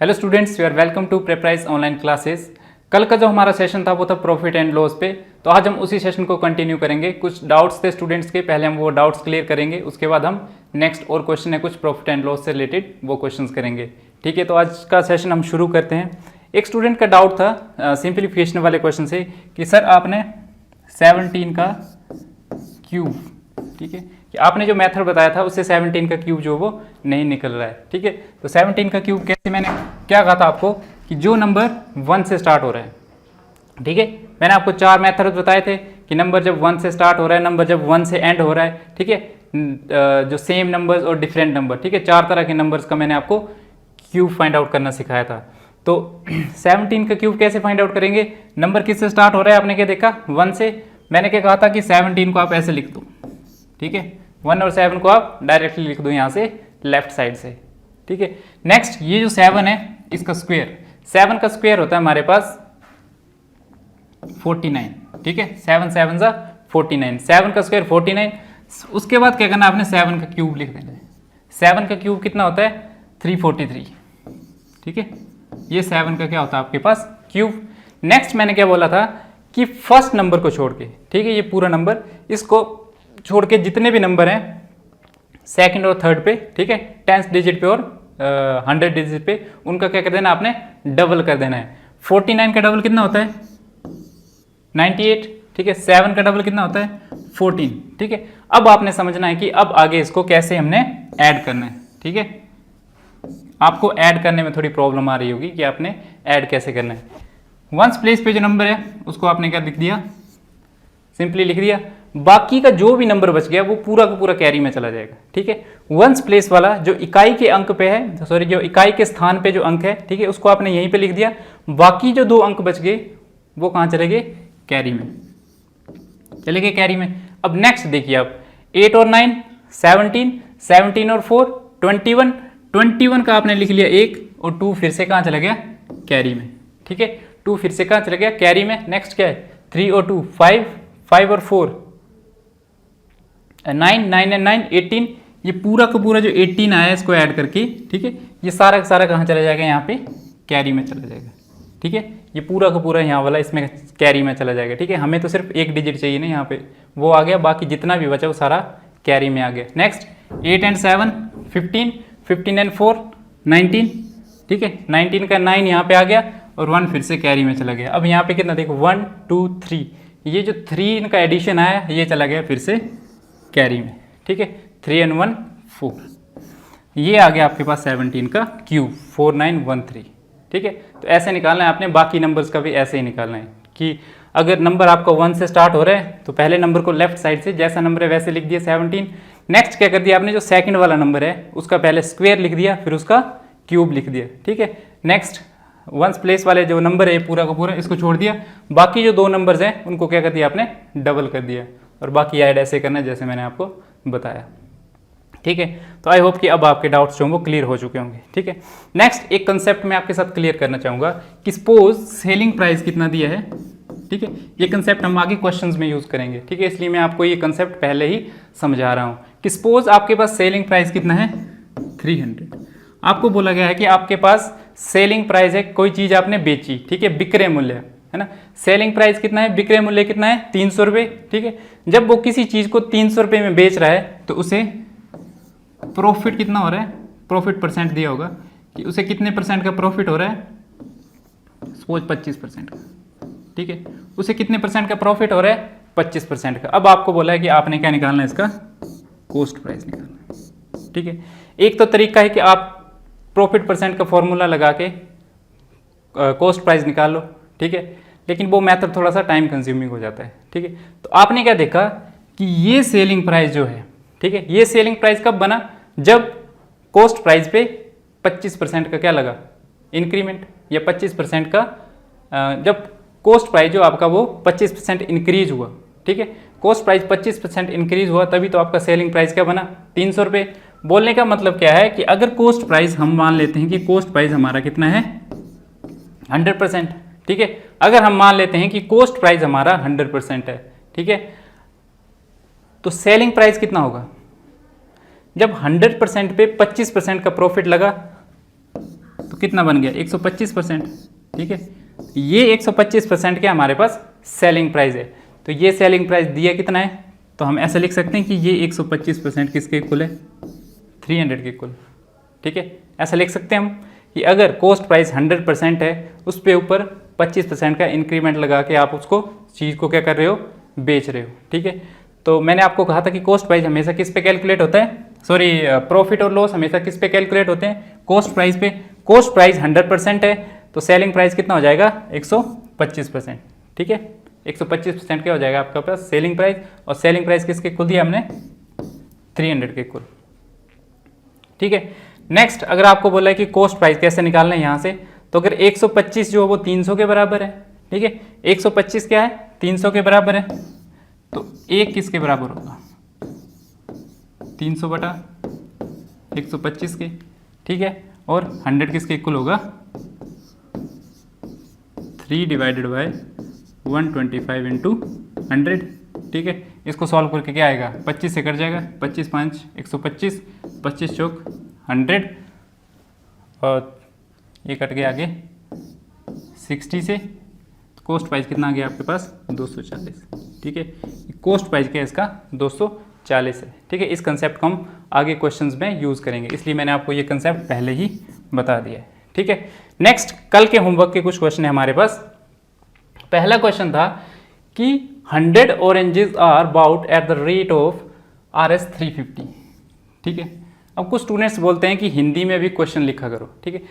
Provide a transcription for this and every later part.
Hello students, you are welcome to Prepraise online classes. कल का जो हमारा सेशन था वो था प्रॉफिट एंड लॉस पे, तो आज हम उसी सेशन को कंटिन्यू करेंगे। कुछ डाउट्स थे स्टूडेंट्स के, पहले हम वो डाउट्स क्लियर करेंगे, उसके बाद हम नेक्स्ट और क्वेश्चन है कुछ प्रॉफिट एंड लॉस से रिलेटेड, वो क्वेश्चंस करेंगे। ठीक है, तो आज का सेशन हम शुरू करते हैं। एक स्टूडेंट का डाउट था सिंप्लीफिकेशन वाले क्वेश्चन से कि सर आपने 17 का क्यूब, ठीक है, कि आपने जो मेथड बताया था उससे 17 का क्यूब जो वो नहीं निकल रहा है। ठीक है, तो 17 का क्यूब कैसे, मैंने क्या कहा था आपको कि जो नंबर 1 से स्टार्ट हो रहा है, ठीक है, मैंने आपको 4 मेथड बताए थे कि नंबर जब 1 से स्टार्ट हो रहा है, नंबर जब 1 से एंड हो रहा है, ठीक है, जो सेम नंबर्स और डिफरेंट नंबर, ठीक है, 4 तरह के नंबर्स का मैंने आपको क्यूब फाइंड आउट करना सिखाया था। तो 17 का क्यूब कैसे फाइंड आउट करेंगे, नंबर किससे स्टार्ट हो रहा है, आपने क्या देखा 1 से, मैंने क्या कहा था कि 17 को आप ऐसे लिख दो, ठीक है, 1 और 7 को आप डायरेक्टली लिख दो यहाँ से लेफ्ट साइड से। ठीक है, नेक्स्ट ये जो 7 है इसका स्क्वायर, 7 का स्क्वायर होता है हमारे पास 49, ठीक है, 7 7 जा 49, 7 का स्क्वायर 49। उसके बाद क्या करना, आपने 7 का क्यूब लिख देना है। 7 का क्यूब कितना होता है 343, ठीक है, ये 7 का क्या होता है आपके पास क्यूब। नेक्स्ट मैंने क्या बोला था कि फर्स्ट नंबर को छोड़ के, ठीक है, ये पूरा नंबर, इसको छोड़ के जितने भी नंबर हैं सेकंड और थर्ड पे, ठीक है, 10th डिजिट पे और 100 डिजिट पे, उनका क्या कर देना आपने डबल कर देना है। 49 का डबल कितना होता है 98, ठीक है, 7 का डबल कितना होता है 14, ठीक है। अब आपने समझना है कि अब आगे इसको कैसे हमने ऐड करना है। ठीक है, आपको ऐड करने में थोड़ी प्रॉब्लम आ रही होगी कि आपने ऐड कैसे करना है। वंस प्लेस पे जो नंबर है उसको आपने क्या लिख दिया, सिंपली लिख दिया, बाकी का जो भी नंबर बच गया वो पूरा का पूरा कैरी में चला जाएगा। ठीक है, वंस प्लेस वाला जो इकाई के अंक पे है, सॉरी जो इकाई के स्थान पे जो अंक है, ठीक है, उसको आपने यहीं पे लिख दिया, बाकी जो 2 अंक बच गए वो कहाँ चले गए, कैरी में चले गए, कैरी में। अब नेक्स्ट देखिए आप 8 और 9 17, 17 और 4 21, 21 का आपने लिख लिया 1 और 2 फिर से कहाँ चला गया कैरी में। ठीक है, 2 फिर से कहाँ चला गया कैरी में। नेक्स्ट क्या है 3 और 2 5, 5 और 4 9, 9 एंड 9 18, ये पूरा का पूरा जो 18 आया है इसको ऐड करके, ठीक है, ये सारा का सारा कहाँ चला जाएगा, यहाँ पे कैरी में चला जाएगा। ठीक है, ये पूरा का पूरा यहाँ वाला इसमें कैरी में चला जाएगा। ठीक है, हमें तो सिर्फ एक डिजिट चाहिए ना, यहाँ पे वो आ गया, बाकी जितना भी बचा वो सारा कैरी में आ गया। नेक्स्ट 8 एंड 7 15, 15 एंड 4 19, ठीक है, 19 का 9 यहाँ पे आ गया और 1 फिर से कैरी में चला गया। अब यहाँ पे कितना देखो 1 2 3, ये जो 3 इनका एडिशन आया ये चला गया फिर से कैरी में। ठीक है, 3 एंड 1 4, ये आ गया आपके पास 17 का क्यूब 4913। ठीक है, तो ऐसे निकालना है आपने, बाकी नंबर्स का भी ऐसे ही निकालना है कि अगर नंबर आपका 1 से स्टार्ट हो रहा है तो पहले नंबर को लेफ्ट साइड से जैसा नंबर है वैसे लिख दिया 17। नेक्स्ट क्या कर दिया आपने, जो सेकंड वाला नंबर है उसका पहले स्क्वायर लिख दिया फिर उसका क्यूब लिख दिया। ठीक है, नेक्स्ट वंस प्लेस वाले जो नंबर है पूरा का पूरा इसको छोड़ दिया, बाकी जो 2 नंबर्स हैं उनको क्या कर दिया आपने डबल कर दिया, और बाकी ऐड ऐसे करना है जैसे मैंने आपको बताया। ठीक है, तो आई होप कि अब आपके डाउट्स जो वो क्लियर हो चुके होंगे। ठीक है, नेक्स्ट एक कंसेप्ट मैं आपके साथ क्लियर करना चाहूँगा कि सपोज सेलिंग प्राइस कितना दिया है। ठीक है, ये कंसेप्ट हम आगे क्वेश्चंस में यूज़ करेंगे। ठीक है, इसलिए मैं आपको ये कंसेप्ट पहले ही समझा रहा हूँ कि सपोज आपके पास सेलिंग प्राइस कितना है 300, आपको बोला गया है कि आपके पास सेलिंग प्राइस है, कोई चीज़ आपने बेची, ठीक है, विक्रय मूल्य है ना, सेलिंग प्राइस कितना है, विक्रय मूल्य कितना है 300 रुपये। ठीक है, जब वो किसी चीज़ को 300 रुपये में बेच रहा है तो उसे प्रॉफिट कितना हो रहा है, प्रॉफिट परसेंट दिया होगा कि उसे कितने परसेंट का प्रॉफिट हो रहा है, सपोज 25% का। ठीक है, उसे कितने परसेंट का प्रॉफिट हो रहा है 25% का। अब आपको बोला है कि आपने क्या निकालना है, इसका कॉस्ट प्राइस निकालना है। ठीक है, एक तो तरीका है कि आप प्रॉफिट परसेंट का फॉर्मूला लगा के कॉस्ट प्राइस निकाल लो। ठीक है, लेकिन वो मेथड थोड़ा सा टाइम कंज्यूमिंग हो जाता है। ठीक है, तो आपने क्या देखा कि ये सेलिंग प्राइस जो है, ठीक है, ये सेलिंग प्राइस कब बना, जब कॉस्ट प्राइस पे 25% का क्या लगा इंक्रीमेंट, या 25% का जब कॉस्ट प्राइस जो आपका वो 25% इंक्रीज हुआ। ठीक है, कॉस्ट प्राइस 25% इंक्रीज हुआ तभी तो आपका सेलिंग प्राइस क्या बना 300 रुपये। बोलने का मतलब क्या है कि अगर कॉस्ट प्राइस हम मान लेते हैं कि कॉस्ट प्राइस हमारा कितना है 100%। ठीक है, अगर हम मान लेते हैं कि कॉस्ट प्राइस हमारा 100% है, ठीक है, तो सेलिंग प्राइस कितना होगा, जब 100% पे 25% का प्रॉफिट लगा तो कितना बन गया 125%। ठीक है, ये 125% क्या हमारे पास सेलिंग प्राइस है। तो ये सेलिंग प्राइस दिया कितना है, तो हम ऐसा लिख सकते हैं कि ये 125% किसके इक्वल है, 300 के इक्वल। ठीक है, ऐसा लिख सकते हैं हम कि अगर कॉस्ट प्राइस 100% है, उस पे ऊपर 25% का इंक्रीमेंट लगा के आप उसको चीज़ को क्या कर रहे हो, बेच रहे हो। ठीक है, तो मैंने आपको कहा था कि कॉस्ट प्राइस हमेशा किस पे कैलकुलेट होता है, सॉरी प्रॉफिट और लॉस हमेशा किस पे कैलकुलेट होते हैं, कॉस्ट प्राइस पे। कॉस्ट प्राइस 100% है तो सेलिंग प्राइस कितना हो जाएगा 125%। ठीक है, 125% क्या हो जाएगा आपका पास सेलिंग प्राइस, और सेलिंग प्राइस किसके इक्वल दिया हमने 300 के इक्वल। ठीक है, नेक्स्ट अगर आपको बोला है कि कॉस्ट प्राइस कैसे निकालना है यहाँ से, तो अगर 125 जो है वो 300 के बराबर है। ठीक है, 125 क्या है 300 के बराबर है, तो एक किसके बराबर होगा 300 बटा 125 के। ठीक है, और 100 किसके इक्वल होगा 3 डिवाइडेड बाय 125 इंटू 100। ठीक है, इसको सॉल्व करके क्या आएगा 25 से कट जाएगा, 25 5 125, 25 चौक 100, और ये कट गया आगे 60 से। कॉस्ट प्राइस कितना आ गया आपके पास 240। ठीक है, कॉस्ट प्राइस क्या है इसका 240 है। ठीक है, इस कंसेप्ट को हम आगे क्वेश्चंस में यूज़ करेंगे, इसलिए मैंने आपको ये कंसेप्ट पहले ही बता दिया है। ठीक है, नेक्स्ट कल के होमवर्क के कुछ क्वेश्चन है हमारे पास। पहला क्वेश्चन था कि 100 oranges are bought at the rate of RS 350। ठीक है, अब कुछ स्टूडेंट्स बोलते हैं कि हिंदी में भी क्वेश्चन लिखा करो। ठीक है,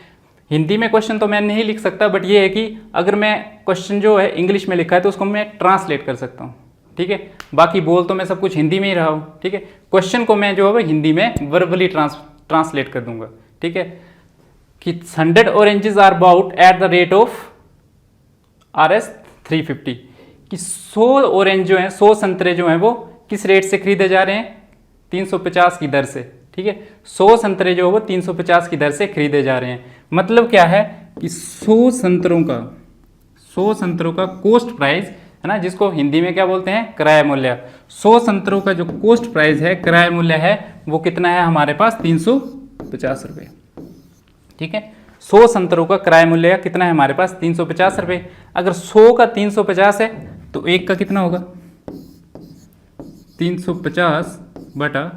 हिंदी में क्वेश्चन तो मैं नहीं लिख सकता, बट ये है कि अगर मैं क्वेश्चन जो है इंग्लिश में लिखा है तो उसको मैं ट्रांसलेट कर सकता हूँ। ठीक है, बाकी बोल तो मैं सब कुछ हिंदी में ही रहा हूँ। ठीक है, क्वेश्चन को मैं जो है हिंदी में वर्बली ट्रांसलेट कर दूंगा। ठीक है, कि 100 oranges are bought at the rate of RS 350, कि 100 ऑरेंज जो हैं 100 संतरे जो हैं वो किस रेट से खरीदे जा रहे हैं 350 की दर से। ठीक है, 100 संतरे जो है वो 350 की दर से खरीदे जा रहे हैं। मतलब क्या है कि 100 संतरों का कॉस्ट प्राइस है ना, जिसको हिंदी में क्या बोलते हैं किराया मूल्य। 100 संतरों का जो कॉस्ट प्राइस है, किराया मूल्य है, वो कितना है हमारे पास 350 रुपये। ठीक है, 100 संतरों का किराया मूल्य कितना है हमारे पास 350 रुपये। अगर 100 का 350 है तो एक का कितना होगा 350 बटा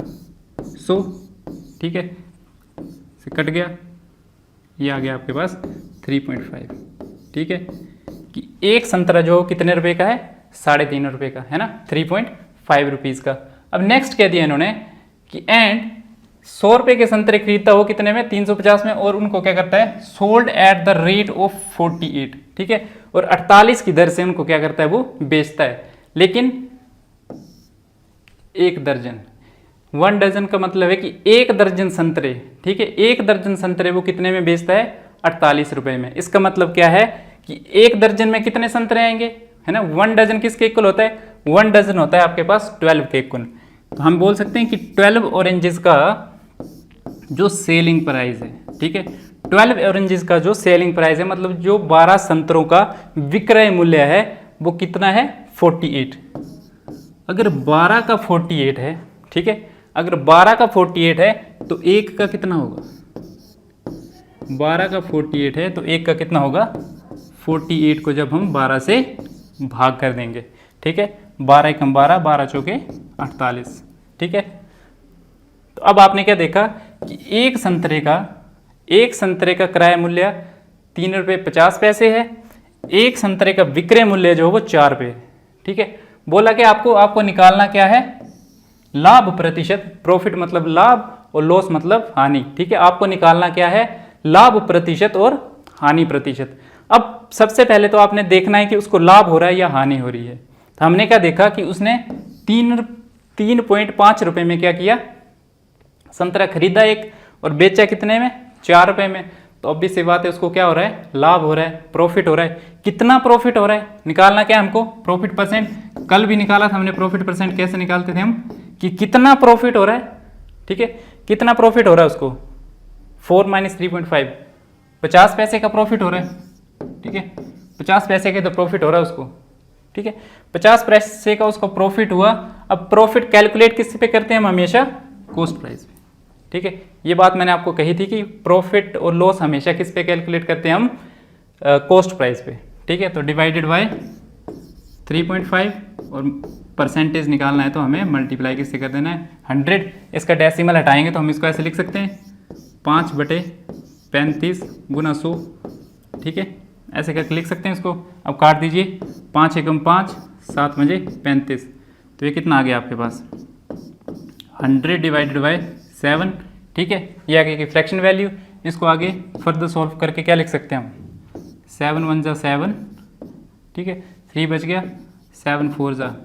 100। ठीक है, से कट गया, ये आ गया आपके पास 3.5। ठीक है, कि एक संतरा जो कितने रुपए का है 3.5 रुपये का है ना, 3.5 रुपीज़ का। अब नेक्स्ट कह दिया इन्होंने कि एंड 100 रुपये के संतरे खरीदता हो कितने में 350 में, और उनको क्या करता है sold at the rate of 48। ठीक है, और 48 की दर से उनको क्या करता है वो बेचता है। लेकिन एक दर्जन 1 डजन का मतलब है कि 1 दर्जन संतरे। ठीक है, 1 दर्जन संतरे वो कितने में बेचता है 48 रुपये में। इसका मतलब क्या है कि 1 दर्जन में कितने संतरे आएंगे है ना, 1 डजन किसके इक्वल होता है 1 डजन होता है आपके पास 12 के इक्वल। तो हम बोल सकते हैं कि 12 ऑरेंजेस का जो सेलिंग प्राइस है, ठीक है, 12 ऑरेंजेस का जो सेलिंग प्राइस है, मतलब जो 12 संतरों का विक्रय मूल्य है वो कितना है 48। अगर 12 का 48 है, ठीक है, अगर 12 का 48 है तो एक का कितना होगा 12 का 48 है तो एक का कितना होगा 48 को जब हम 12 से भाग कर देंगे। ठीक है, 12 एकम 12, 12 चौके 48। ठीक है, तो अब आपने क्या देखा कि एक संतरे का किराया मूल्य 3 रुपये 50 पैसे है, एक संतरे का विक्रय मूल्य जो है वो 4 रुपये। ठीक है, बोला कि आपको निकालना क्या है लाभ प्रतिशत, प्रॉफिट मतलब लाभ और लॉस मतलब हानि। ठीक है, आपको निकालना क्या है लाभ प्रतिशत और हानि प्रतिशत। अब सबसे पहले तो आपने देखना है कि उसको लाभ हो रहा है या हानि हो रही है। तो हमने क्या देखा कि उसने 3.5 रुपये में क्या किया संतरा खरीदा एक, और बेचा कितने में 4 रुपये में। तो ऑब्वियस सी बात है उसको क्या हो रहा है लाभ हो रहा है, प्रॉफिट हो रहा है। कितना प्रॉफिट हो रहा है निकालना क्या हमको प्रॉफिट परसेंट। कल भी निकाला था हमने प्रॉफिट परसेंट, कैसे निकालते थे हम कि कितना प्रॉफिट हो रहा है। ठीक है, कितना प्रॉफिट हो रहा है उसको 4 - 3.5 50 पैसे का प्रॉफिट हो रहा है। ठीक है, 50 पैसे का तो प्रॉफिट हो रहा है उसको। ठीक है, 50 पैसे का उसको प्रॉफिट हुआ। अब प्रॉफिट कैलकुलेट किस पे करते हैं हम हमेशा कॉस्ट प्राइस पे। ठीक है। ये बात मैंने आपको कही थी कि प्रॉफिट और लॉस हमेशा किस पे कैलकुलेट करते हैं हम, कॉस्ट प्राइस पे, ठीक है। तो डिवाइडेड बाय 3.5 और परसेंटेज निकालना है तो हमें मल्टीप्लाई किससे कर देना है, 100। इसका डेसिमल हटाएंगे तो हम इसको ऐसे लिख सकते हैं 5/35 गुना 100, ठीक है, ऐसे करके लिख सकते हैं इसको। अब काट दीजिए, 5 एकम 5, 7 पंजे 35, तो ये कितना आ गया आपके पास 100 डिवाइडेड बाय 7, ठीक है। ये आ गया कि फ्रैक्शन वैल्यू। इसको आगे फर्दर सॉल्व करके क्या लिख सकते हैं हम, 7 1 जा 7, ठीक है, 3 बच गया, 7 4 जा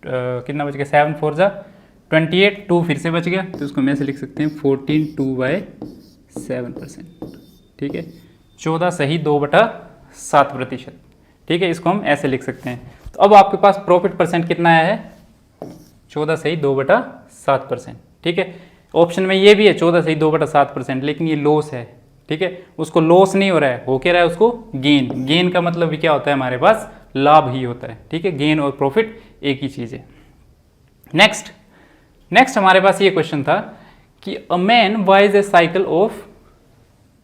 कितना बच गया, 7 4 जा 28, 2 फिर से बच गया, तो इसको हम ऐसे लिख सकते हैं 14 2/7%, ठीक है, 14 सही 2/7%, ठीक है। इसको हम ऐसे लिख सकते हैं। तो अब आपके पास प्रॉफिट परसेंट कितना आया है, 14 सही 2/7%, ठीक है। ऑप्शन में ये भी है 14 सही 2/7%, लेकिन ये लॉस है, ठीक है, उसको लॉस नहीं हो रहा है, हो क्या रहा है उसको गेन। गेन का मतलब भी क्या होता है, हमारे पास लाभ ही होता है, ठीक है। गेन और प्रॉफिट एक ही चीज़ है। नेक्स्ट हमारे पास ये क्वेश्चन था कि a man buys a cycle of,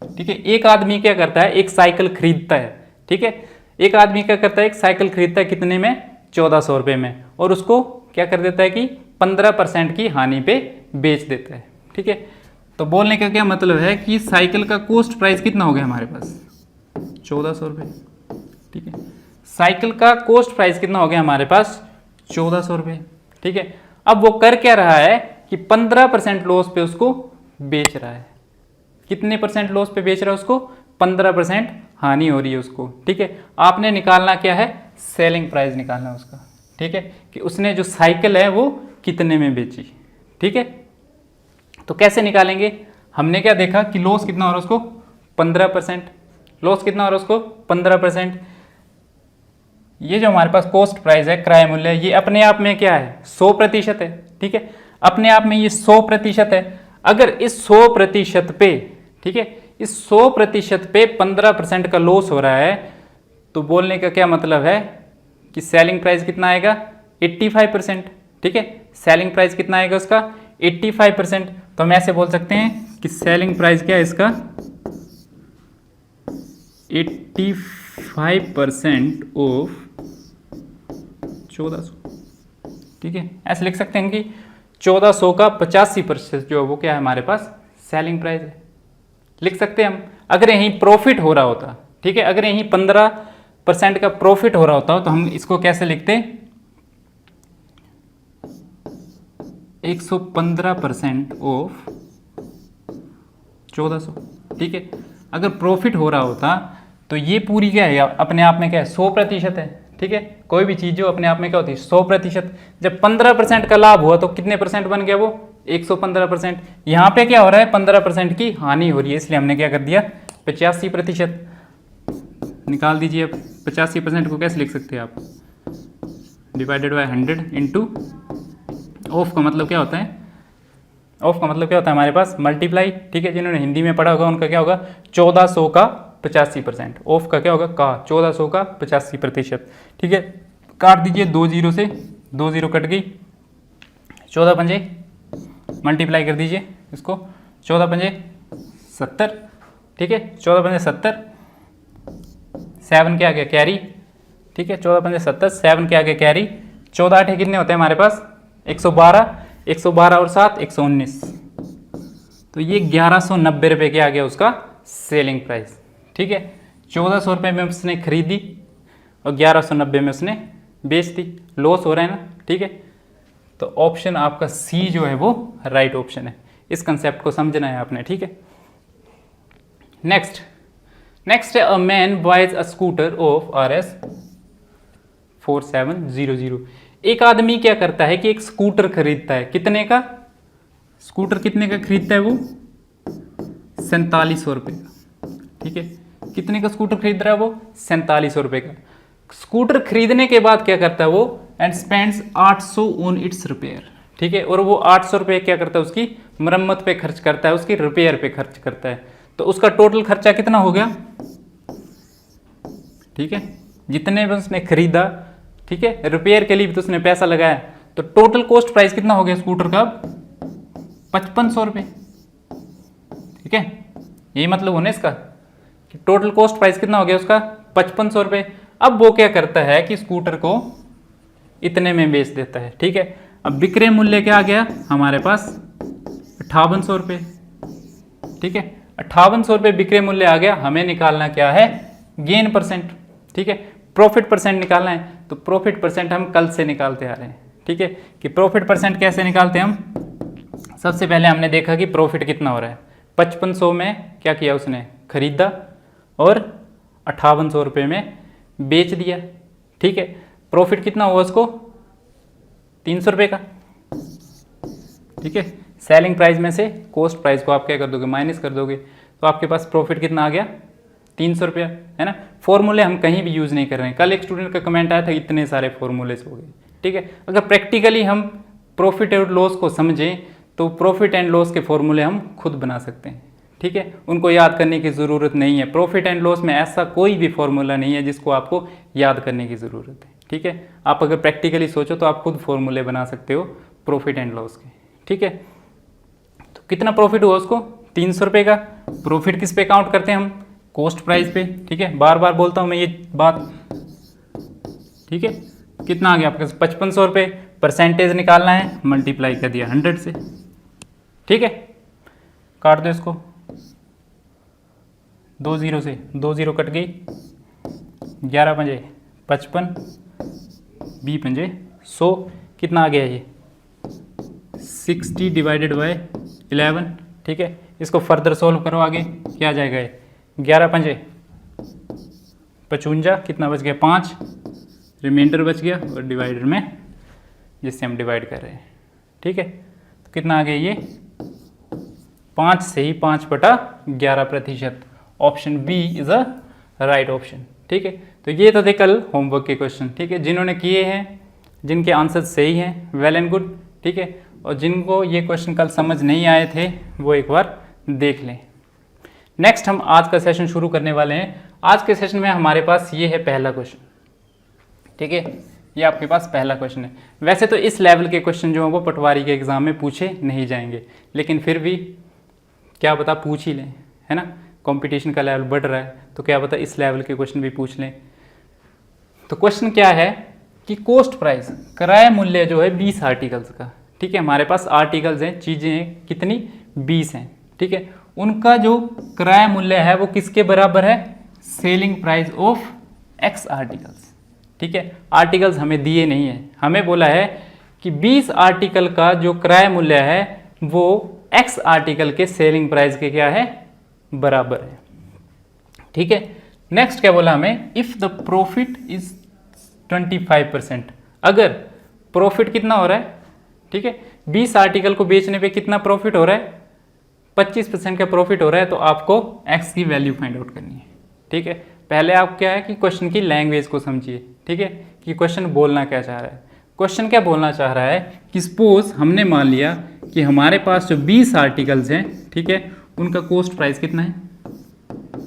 ठीक है, एक आदमी क्या करता है, एक साइकिल खरीदता है, ठीक है, एक आदमी क्या करता है, एक साइकिल खरीदता है, कितने में, 1400 रुपये में, और उसको क्या कर देता है कि 15% की हानि पे बेच देता है, ठीक है। तो बोलने का क्या मतलब है कि साइकिल का कॉस्ट प्राइस कितना हो गया हमारे पास, 1400 रुपये, ठीक है। साइकिल का कॉस्ट प्राइस कितना हो गया हमारे पास, 1400 रुपये, ठीक है। अब वो कर क्या रहा है कि 15% लॉस पे उसको बेच रहा है। कितने परसेंट लॉस पे बेच रहा है उसको, 15% हानि हो रही है उसको, ठीक है। आपने निकालना क्या है, सेलिंग प्राइस निकालना है उसका, ठीक है, कि उसने जो साइकिल है वो कितने में बेची, ठीक है। तो कैसे निकालेंगे, हमने क्या देखा कि लॉस कितना हो रहा है उसको, 15%, लॉस कितना हो रहा है उसको, 15%। ये जो हमारे पास कॉस्ट प्राइस है, क्रय मूल्य, ये अपने आप में क्या है, 100% है, ठीक है, अपने आप में ये 100% है। अगर इस 100% पे, ठीक है, इस 100% पे 15% का लॉस हो रहा है, तो बोलने का क्या मतलब है कि सेलिंग प्राइस कितना आएगा, 85%, ठीक है। सेलिंग प्राइस कितना आएगा उसका, 85%। तो हम ऐसे बोल सकते हैं कि सेलिंग प्राइस क्या है इसका, 85% ऑफ 1400, ठीक है। ऐसे लिख सकते हैं कि 1400 का 85% जो है वो क्या है हमारे पास, सेलिंग प्राइस है, लिख सकते हैं हम। अगर यहीं प्रॉफिट हो रहा होता, ठीक है, अगर यहीं 15% का प्रॉफिट हो रहा होता तो हम इसको कैसे लिखते, 115% ऑफ 1400, ठीक है। अगर प्रॉफिट हो रहा होता तो ये पूरी क्या है, अपने आप में क्या है, 100% है, ठीक है। कोई भी चीज़ जो अपने आप में क्या होती है, 100%। जब 15% का लाभ हुआ तो कितने परसेंट बन गया वो, 115%। यहाँ पे क्या हो रहा है, 15% की हानि हो रही है, इसलिए हमने क्या कर दिया, 85%। निकाल दीजिए अब 85% को कैसे लिख सकते हैं आप, डिवाइडेड बाय 100 इंटू, ऑफ का मतलब क्या होता है, ऑफ का मतलब क्या होता है हमारे पास, मल्टीप्लाई, ठीक है। जिन्होंने हिंदी में पढ़ा होगा उनका क्या होगा, 1400 का 85%, ऑफ का क्या होगा, का 1400 का 85%, ठीक है। काट दीजिए, 2 0 से 2 0 कट गई, 14 पंजे मल्टीप्लाई कर दीजिए इसको, 14 पंजे 70, ठीक है, 14 पंजे 70, 7 के आगे कैरी, ठीक है, 14 पंजे 70, 7 के आगे कैरी, 14 8 कितने होते हैं हमारे पास, 112, 112 और 7 119, तो ये 1190 रुपये के आ गया उसका सेलिंग प्राइस, ठीक है। 1400 रुपये में उसने खरीदी और 1190 में उसने बेच दी, लॉस हो रहा है ना, ठीक है। तो ऑप्शन आपका सी जो है वो राइट ऑप्शन है। इस कंसेप्ट को समझना है आपने, ठीक है। नेक्स्ट है, a man buys a scooter of RS 4700। एक आदमी क्या करता है कि एक स्कूटर खरीदता है, कितने का स्कूटर, कितने का खरीदता है वो, 4700 रुपये का, ठीक है। कितने का स्कूटर खरीद रहा है वो, 4700 रुपये का। स्कूटर खरीदने के बाद क्या करता है वो, and spends 800 on it's repair, ठीक है। और वो 800 रुपये क्या करता है, उसकी मरम्मत पे खर्च करता है, उसकी रिपेयर पे खर्च करता है। तो उसका टोटल खर्चा कितना हो गया, ठीक है, जितने भी उसने खरीदा, ठीक है, रिपेयर के लिए भी तो उसने पैसा लगाया, तो टोटल कॉस्ट प्राइस कितना हो गया स्कूटर का, ₹5500। ठीक है, यही मतलब होना इसका कि टोटल कॉस्ट प्राइस कितना हो गया उसका ₹5500। अब वो क्या करता है कि स्कूटर को इतने में बेच देता है। ठीक है, अब विक्रय मूल्य क्या आ गया हमारे पास ₹5800। ठीक है, ₹5800 विक्रय मूल्य आ गया। हमें निकालना क्या है, गेन परसेंट। ठीक है, प्रॉफिट परसेंट निकालना है। तो प्रॉफिट परसेंट हम कल से निकालते आ रहे हैं। ठीक है, कि प्रॉफिट परसेंट कैसे निकालते हैं हम। सबसे पहले हमने देखा कि प्रॉफिट कितना हो रहा है। 5500 में क्या किया उसने, खरीदा और ₹5800 में बेच दिया। ठीक है, प्रॉफिट कितना हुआ उसको, ₹300 का। ठीक है, सेलिंग प्राइस में से कॉस्ट प्राइस को आप क्या कर दोगे, माइनस कर दोगे, तो आपके पास प्रॉफिट कितना आ गया, ₹300, है ना। फॉर्मूले हम कहीं भी यूज़ नहीं कर रहे हैं। कल एक स्टूडेंट का कमेंट आया था इतने सारे फॉर्मूलेस हो गए। ठीक है, अगर प्रैक्टिकली हम प्रॉफिट और लॉस को समझें तो प्रॉफिट एंड लॉस के फॉर्मूले हम खुद बना सकते हैं। ठीक है, उनको याद करने की ज़रूरत नहीं है। प्रॉफिट एंड लॉस में ऐसा कोई भी फॉर्मूला नहीं है जिसको आपको याद करने की ज़रूरत है। ठीक है, आप अगर प्रैक्टिकली सोचो तो आप खुद फॉर्मूले बना सकते हो प्रॉफिट एंड लॉस के। ठीक है, तो कितना प्रॉफिट हुआ उसको, ₹300 का। प्रॉफिट किस पे काउंट करते हैं हम, कॉस्ट प्राइस पे। ठीक है, बार बार बोलता हूँ मैं ये बात। ठीक है, कितना आ गया आपके ₹5500। परसेंटेज निकालना है, मल्टीप्लाई कर दिया 100 से। ठीक है, काट दो इसको, 2 0 से 2 0 कट गई, 11 पंजे 55, 20 पंजे 100, कितना आ गया ये 60 डिवाइडेड बाय 11। ठीक है, इसको फर्दर सोल्व करो, आगे क्या आ जाएगा ये 11 पंजे 55, कितना बच गया 5, रिमाइंडर बच गया और डिवाइडर में जिससे हम डिवाइड कर रहे हैं। ठीक है, तो कितना आ गया ये 5 से ही 5/11%। Option B is a right option. ठीक है, तो ये तो थे कल होमवर्क के क्वेश्चन। ठीक है, जिन्होंने किए हैं, जिनके आंसर सही हैं, वेल एंड गुड। ठीक है, और जिनको ये क्वेश्चन कल समझ नहीं आए थे वो एक बार देख लें। नेक्स्ट हम आज का सेशन शुरू करने वाले हैं। आज के सेशन में हमारे पास ये है पहला क्वेश्चन। ठीक है, ये आपके पास पहला क्वेश्चन है। वैसे तो इस लेवल के क्वेश्चन जो हैं वो पटवारी के एग्जाम में पूछे नहीं जाएंगे, लेकिन फिर भी क्या पता पूछ ही लें, है ना। कंपटीशन का लेवल बढ़ रहा है तो क्या पता इस लेवल के क्वेश्चन भी पूछ लें। तो क्वेश्चन क्या है कि कॉस्ट प्राइस, किराया मूल्य जो है 20 आर्टिकल्स का। ठीक है, हमारे पास आर्टिकल्स हैं, चीज़ें हैं, कितनी 20 हैं। ठीक है, उनका जो किराया मूल्य है वो किसके बराबर है, selling price of x articles. ठीक है, आर्टिकल्स हमें दिए नहीं है, हमें बोला है कि 20 आर्टिकल का जो किराया मूल्य है वो एक्स आर्टिकल के सेलिंग प्राइस के क्या है, बराबर है। ठीक है, नेक्स्ट क्या बोला हमें, इफ द प्रॉफिट इज 25%। अगर प्रॉफिट कितना हो रहा है, ठीक है, 20 आर्टिकल को बेचने पे कितना प्रॉफिट हो रहा है, 25% का प्रॉफिट हो रहा है, तो आपको एक्स की वैल्यू फाइंड आउट करनी है। ठीक है, पहले आप क्या है कि क्वेश्चन की लैंग्वेज को समझिए। ठीक है, कि क्वेश्चन बोलना क्या चाह रहा है। क्वेश्चन क्या बोलना चाह रहा है कि सपोज हमने मान लिया कि हमारे पास जो 20 आर्टिकल्स हैं, ठीक है, उनका कॉस्ट प्राइस कितना है।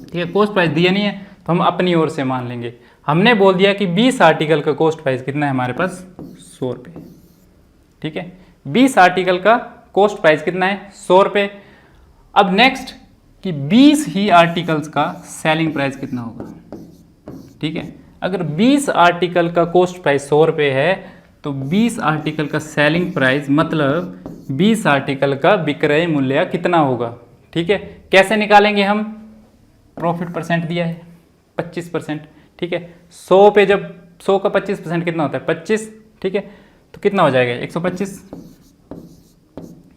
ठीक है, कॉस्ट प्राइस दिया नहीं है तो हम अपनी ओर से मान लेंगे। हमने बोल दिया कि 20 आर्टिकल का कॉस्ट प्राइस कितना है हमारे पास, ₹100। ठीक है, 20 आर्टिकल का कॉस्ट प्राइस कितना है, ₹100। अब नेक्स्ट कि 20 ही आर्टिकल्स का सेलिंग प्राइस कितना होगा। ठीक है, अगर 20 आर्टिकल का कॉस्ट प्राइस ₹100 है तो 20 आर्टिकल का सेलिंग प्राइस मतलब 20 आर्टिकल का विक्रय मूल्य कितना होगा। ठीक है, कैसे निकालेंगे हम, प्रॉफिट परसेंट दिया है 25%। ठीक है, 100 पे जब 100 का 25% कितना होता है 25। ठीक है, तो कितना हो जाएगा 125।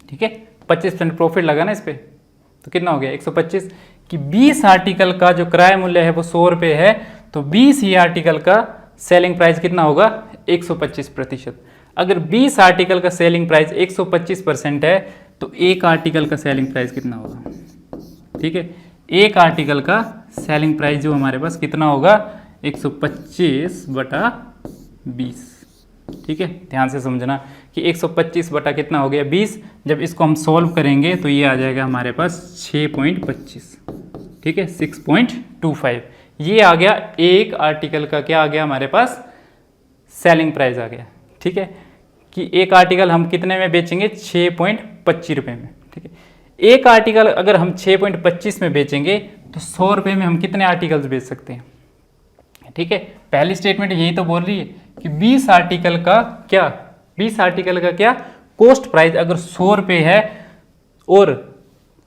ठीक है, 25% प्रॉफिट लगा ना इस पे, तो कितना हो गया 125। कि 20 आर्टिकल का जो किराया मूल्य है वो ₹100 है, तो 20 ही आर्टिकल का सेलिंग प्राइस कितना होगा 125%। अगर 20 आर्टिकल का सेलिंग प्राइस 125% है तो एक आर्टिकल का सेलिंग प्राइस कितना होगा। ठीक है, एक आर्टिकल का सेलिंग प्राइस जो हमारे पास कितना होगा 125/20। ठीक है, ध्यान से समझना कि 125 बटा कितना हो गया 20। जब इसको हम सॉल्व करेंगे तो ये आ जाएगा हमारे पास 6.25। ठीक है, 6.25 ये आ गया एक आर्टिकल का, क्या आ गया हमारे पास सेलिंग प्राइस आ गया। ठीक है, कि एक आर्टिकल हम कितने में बेचेंगे 6.25 रुपये में। एक आर्टिकल अगर हम 6.25 में बेचेंगे तो 100 रुपये में हम कितने आर्टिकल्स बेच सकते हैं? ठीक है, पहली स्टेटमेंट यही तो बोल रही है कि 20 आर्टिकल का क्या कॉस्ट प्राइस अगर 100 रुपये है और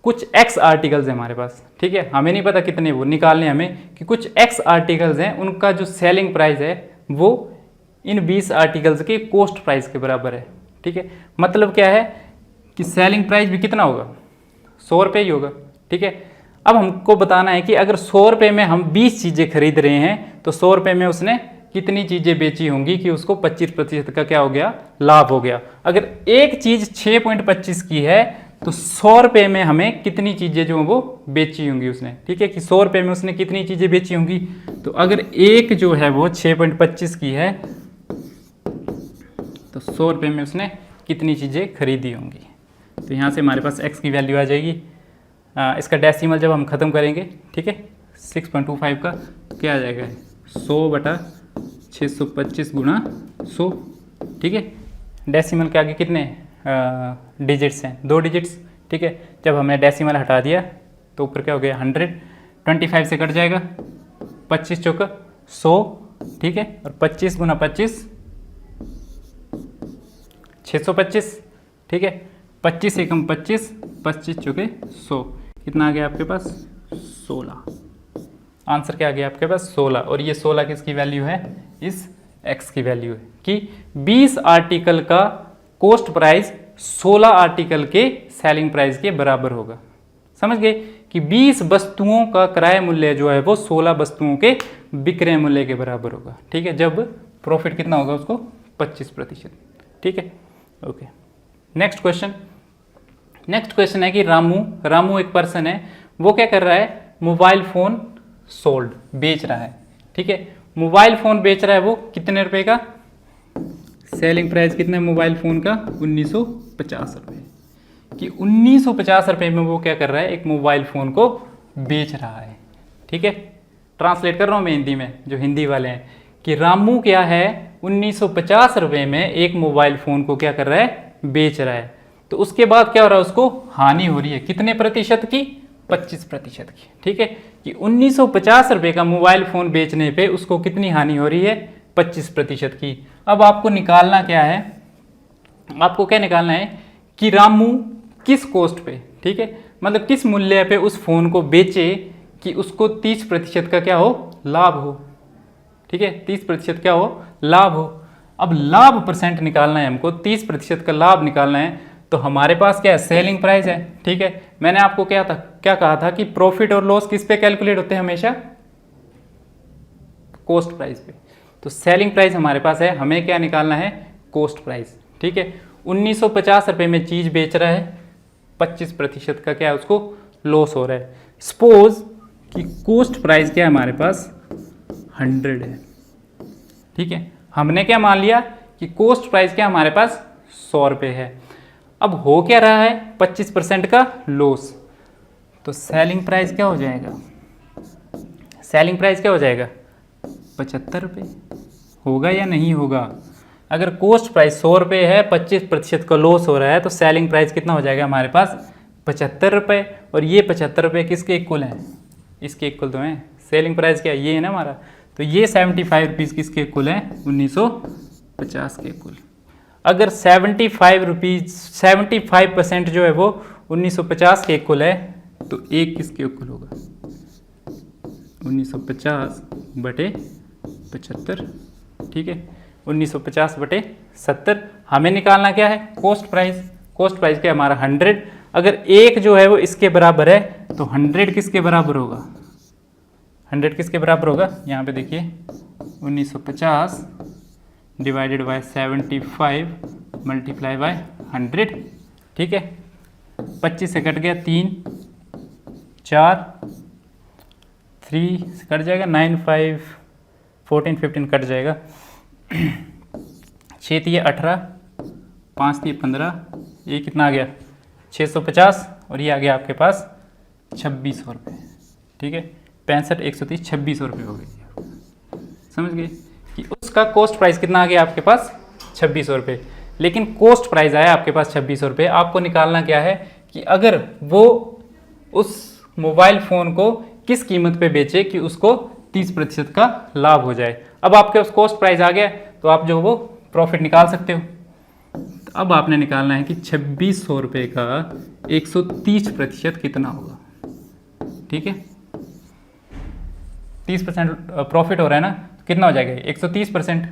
कुछ एक्स आर्टिकल्स हैं हमारे पास, ठीक है, हमें नहीं पता कितने, वो निकालने हमें कि कुछ एक्स आर्टिकल्स हैं, उनका जो सेलिंग प्राइस है वो इन 20 आर्टिकल्स के कॉस्ट प्राइस के बराबर है। ठीक है, मतलब क्या है कि सेलिंग प्राइस भी कितना होगा? 100 रुपये ही होगा। ठीक है, अब हमको बताना है कि अगर 100 रुपये में हम 20 चीज़ें खरीद रहे हैं तो 100 रुपये में उसने कितनी चीज़ें बेची होंगी कि उसको 25% का क्या हो गया? लाभ हो गया। अगर एक चीज़ 6.25 की है तो 100 रुपये में हमें कितनी चीज़ें जो वो बेची होंगी उसने। ठीक है, कि 100 रुपये में उसने कितनी चीज़ें बेची होंगी, तो अगर एक जो है वो 6.25 की है तो 100 रुपये में उसने कितनी चीज़ें खरीदी होंगी। तो यहाँ से हमारे पास x की वैल्यू आ जाएगी। इसका डेसिमल जब हम ख़त्म करेंगे, ठीक है, 6.25 का क्या आ जाएगा? 100/625 गुणा 100। ठीक है, डेसिमल के आगे कितने डिजिट्स हैं? 2 डिजिट्स। ठीक है, जब हमने डेसिमल हटा दिया तो ऊपर क्या हो गया? 100। 25 से कट जाएगा, 25 चौका 100। ठीक है, और 25 गुना 25 625। ठीक है, 25 एकम 25, 25 चौके 100, कितना आ गया आपके पास? 16। आंसर क्या आ गया आपके पास? 16। और ये 16 किसकी वैल्यू है? इस x की वैल्यू है कि 20 आर्टिकल का कॉस्ट प्राइस 16 आर्टिकल के सेलिंग प्राइस के बराबर होगा। समझ गए कि 20 वस्तुओं का क्रय मूल्य जो है वो 16 वस्तुओं के विक्रय मूल्य के बराबर होगा। ठीक है, जब प्रॉफिट कितना होगा उसको? 25%। ठीक है, ओके। नेक्स्ट क्वेश्चन है कि रामू एक पर्सन है, वो क्या कर रहा है? मोबाइल फ़ोन सोल्ड, बेच रहा है। ठीक है, मोबाइल फ़ोन बेच रहा है, वो कितने रुपए का? सेलिंग प्राइस कितना है मोबाइल फ़ोन का? 1950 रुपये। कि 1950 रुपये में वो क्या कर रहा है? एक मोबाइल फ़ोन को बेच रहा है। ठीक है, ट्रांसलेट कर रहा हूँ मैं हिंदी में, जो हिंदी वाले हैं, कि रामू क्या है? 1950 रुपये में एक मोबाइल फ़ोन को क्या कर रहा है? बेच रहा है। तो उसके बाद क्या हो रहा है? उसको हानि हो रही है। कितने प्रतिशत की? 25% की। ठीक है, कि 1950 रुपये का मोबाइल फ़ोन बेचने पे उसको कितनी हानि हो रही है? 25% की। अब आपको निकालना क्या है? आपको क्या निकालना है कि रामू किस कॉस्ट पे, ठीक है, मतलब किस मूल्य पे उस फ़ोन को बेचे कि उसको 30% का क्या हो? लाभ हो। ठीक है, 30% क्या हो? लाभ हो। अब लाभ परसेंट निकालना है हमको, 30% का लाभ निकालना है, तो हमारे पास क्या है? सेलिंग प्राइस है। ठीक है, मैंने आपको क्या कहा था कि प्रॉफिट और लॉस किस पे कैलकुलेट होते हैं? हमेशा कॉस्ट प्राइस पे। तो सेलिंग प्राइस हमारे पास है, हमें क्या निकालना है? Cost price. ठीक है, 1950 रुपये में चीज़ बेच रहा है, 25% का क्या है? उसको लॉस हो रहा है। सपोज कि कॉस्ट प्राइस क्या है हमारे पास? 100 है। ठीक है, हमने क्या मान लिया कि कॉस्ट प्राइस क्या हमारे पास? 100 रुपये है। अब हो क्या रहा है? 25% का लॉस। तो सेलिंग प्राइस क्या हो जाएगा? सेलिंग प्राइस क्या हो जाएगा? 75 रुपये। होगा या नहीं होगा? अगर कॉस्ट प्राइस 100 रुपये है, 25% का लॉस हो रहा है, तो सेलिंग प्राइस कितना हो जाएगा हमारे पास? 75 रुपये। और ये 75 रुपये किसके इक्वल हैं? इसके इक्वल तो हैं। सेलिंग प्राइस क्या ये है ना हमारा, तो ये 75 रुपीज़ किसके इक्वल है? 1950 के इक्वल। अगर 75% जो है वो 1950 के इक्वल है, तो एक किसके इक्वल होगा? 1950/75। ठीक है, 1950/70। हमें निकालना क्या है? Cost price. कॉस्ट प्राइस क्या हमारा? 100। अगर एक जो है वो इसके बराबर है, तो 100 किसके बराबर होगा? 100 किसके बराबर होगा? यहाँ पे देखिए, 1950 डिवाइडेड बाय 75 मल्टीप्लाई बाय 100। ठीक है, 25 से कट गया 3, 4, 3 से कट जाएगा 9, 5, 14, 15 कट जाएगा, 6 3 18, 5 3 15, ये कितना आ गया? 650। और ये आ गया आपके पास 2600 रुपये। ठीक है, 65 130 2600 रुपये हो गए। समझ गए कि उसका कॉस्ट प्राइस कितना आ गया आपके पास? 2600 रुपये। लेकिन कॉस्ट प्राइस आया आपके पास 2600 रुपये। आपको निकालना क्या है कि अगर वो उस मोबाइल फ़ोन को किस कीमत पे बेचे कि उसको 30% का लाभ हो जाए। अब आपके पास कॉस्ट प्राइस आ गया तो आप जो वो प्रॉफिट निकाल सकते हो। तो अब आपने निकालना है कि 2600 रुपये का 130% कितना होगा। ठीक है, 30% प्रॉफिट हो रहा है ना, तो कितना हो जाएगा 130%।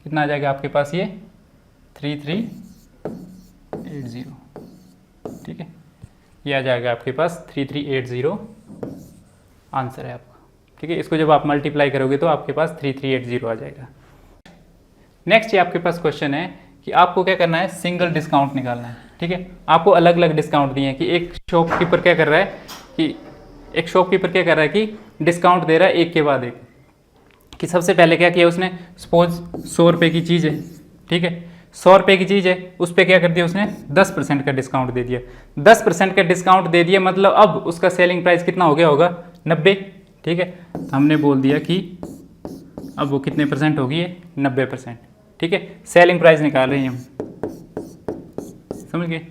कितना आ जाएगा आपके पास ये 3380। ठीक है, ये आ जाएगा आपके पास 3380 आंसर है आपका। ठीक है, इसको जब आप मल्टीप्लाई करोगे तो आपके पास 3380 आ जाएगा। नेक्स्ट ये आपके पास क्वेश्चन है कि आपको क्या करना है, सिंगल डिस्काउंट निकालना है। ठीक है, आपको अलग अलग डिस्काउंट दिए हैं कि एक शॉपकीपर क्या कर रहा है कि डिस्काउंट दे रहा है एक के बाद एक। कि सबसे पहले क्या किया उसने, सपोज 100 रुपये की चीज़ है। ठीक है, 100 रुपये की चीज़ है, उस पर क्या कर दिया उसने 10% का डिस्काउंट दे दिया। 10% का डिस्काउंट दे दिया मतलब अब उसका सेलिंग प्राइस कितना हो गया होगा 90। ठीक है, तो हमने बोल दिया कि अब वो कितने परसेंट होगी ये 90%। ठीक है, सेलिंग प्राइस निकाल रहे हैं हम, समझ गए,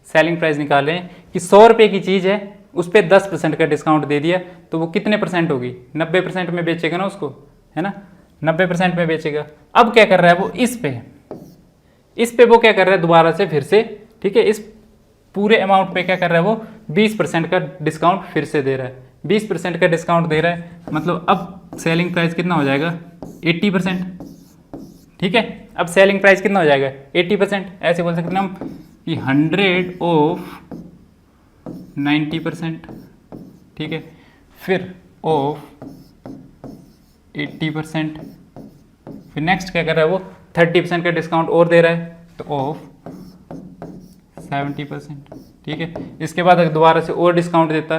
सेलिंग प्राइस निकाल रहे हैं कि 100 रुपये की चीज़ है, उस पर 10% का डिस्काउंट दे दिया तो वो कितने परसेंट होगी, 90% में बेचेगा ना उसको, है ना, 90% में बेचेगा। अब क्या कर रहा है वो इस पे वो क्या कर रहा है दोबारा से फिर से, ठीक है, इस पूरे अमाउंट पे क्या कर रहा है वो 20% का डिस्काउंट फिर से दे रहा है। 20% का डिस्काउंट दे रहा है मतलब अब सेलिंग प्राइस कितना हो जाएगा 80%। ठीक है, अब सेलिंग प्राइस कितना हो जाएगा 80%। ऐसे बोल सकते हैं हम कि 100 ऑफ 90%। ठीक है, फिर ऑफ 80%, फिर नेक्स्ट क्या कर रहा है वो 30% का डिस्काउंट और दे रहा है तो ऑफ 70%। ठीक है, इसके बाद अगर दोबारा से और डिस्काउंट देता,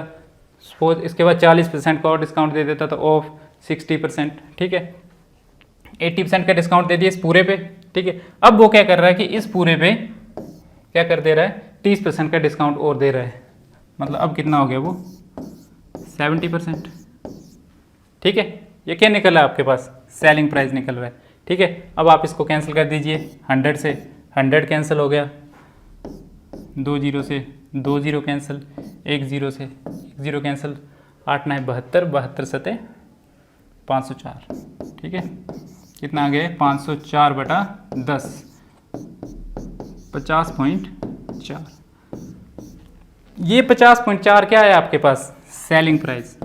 सपोज इसके बाद 40% का और डिस्काउंट दे देता तो ऑफ 60%। ठीक है, 80% का डिस्काउंट दे दिया इस पूरे पे। ठीक है, अब वो क्या कर रहा है कि इस पूरे पे क्या कर दे रहा है 30% का डिस्काउंट और दे रहा है, मतलब अब कितना हो गया वो 70%। ठीक है, ये क्या निकल रहा है आपके पास, सेलिंग प्राइस निकल रहा है। ठीक है, अब आप इसको कैंसिल कर दीजिए, 100 से 100 कैंसिल हो गया, 2 0 से 2 0 कैंसिल, 1 0 से 1 0 कैंसिल, 8 9 72, 72 7 504। ठीक है, कितना आ गया 504/10, 50.4। ये 50.4 क्या है आपके पास सेलिंग प्राइस।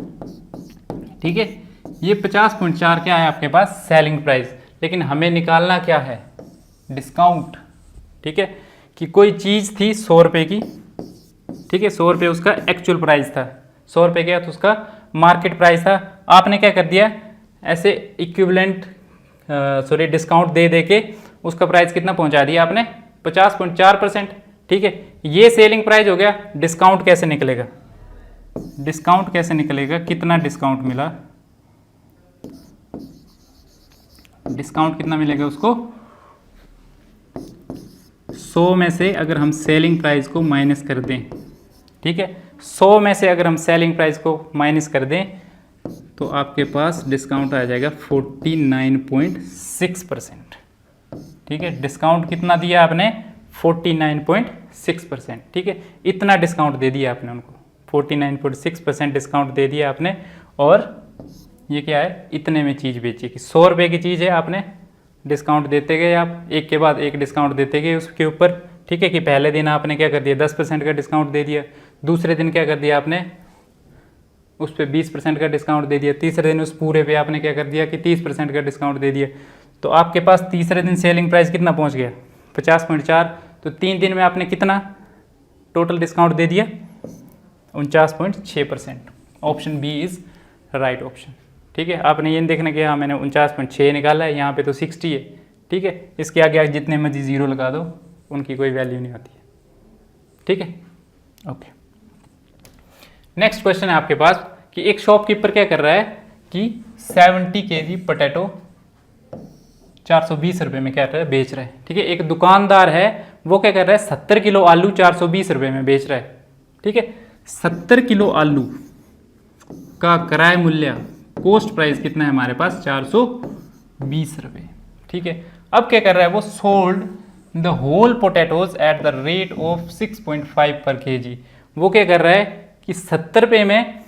ठीक है, ये 50.4 क्या है आपके पास सेलिंग प्राइस, लेकिन हमें निकालना क्या है डिस्काउंट। ठीक है, कि कोई चीज़ थी 100 रुपये की, ठीक है, 100 रुपये उसका एक्चुअल प्राइस था, 100 रुपये क्या तो उसका मार्केट प्राइस था। आपने क्या कर दिया ऐसे इक्विवेलेंट डिस्काउंट दे के उसका प्राइस कितना पहुंचा दिया आपने 50.4%। ठीक है, ये सेलिंग प्राइस हो गया। डिस्काउंट कैसे निकलेगा, डिस्काउंट कैसे निकलेगा, कितना डिस्काउंट मिला, डिस्काउंट कितना मिलेगा उसको 100 में से अगर हम सेलिंग प्राइस को माइनस कर दें। ठीक है, 100 में से अगर हम सेलिंग प्राइस को माइनस कर दें तो आपके पास डिस्काउंट आ जाएगा 49.6%। ठीक है, डिस्काउंट कितना दिया आपने 49.6%। ठीक है, इतना डिस्काउंट दे दिया आपने उनको, 49.6% डिस्काउंट दे दिया आपने। और ये क्या है इतने में चीज़ बेची कि 100 रुपये की चीज़ है, आपने डिस्काउंट देते गए, आप एक के बाद एक डिस्काउंट देते गए उसके ऊपर। ठीक है, कि पहले दिन आपने क्या कर दिया 10% का डिस्काउंट दे दिया, दूसरे दिन क्या कर दिया आपने उस पर 20% का डिस्काउंट दे दिया, तीसरे दिन उस पूरे पे आपने क्या कर दिया कि 30% का डिस्काउंट दे दिया। तो आपके पास तीसरे दिन सेलिंग प्राइस कितना पहुंच गया 50.4। तो 3 दिन में आपने कितना टोटल डिस्काउंट दे दिया 49.6%। Option B is right option. ठीक है, आपने ये देखना कि हाँ मैंने 49.6 निकाला है, यहाँ पे तो 60 है। ठीक है, इसके आगे आप जितने मर्जी जीरो लगा दो उनकी कोई वैल्यू नहीं आती है। ठीक है, ओके। नेक्स्ट क्वेश्चन है आपके पास कि एक शॉपकीपर क्या कर रहा है कि 70 kg पोटैटो 420 रुपये में क्या कर रहा है बेच रहा है। ठीक है, एक दुकानदार है वो क्या कर रहा है 70 किलो आलू 420 रुपये में बेच रहा है। ठीक है, 70 किलो आलू का क्रय मूल्य कॉस्ट प्राइस कितना है हमारे पास 420 रुपये। ठीक है, अब क्या कर रहा है वो, sold the whole potatoes at the rate of 6.5 पर केजी। वो क्या कर रहा है कि 70 रुपये में,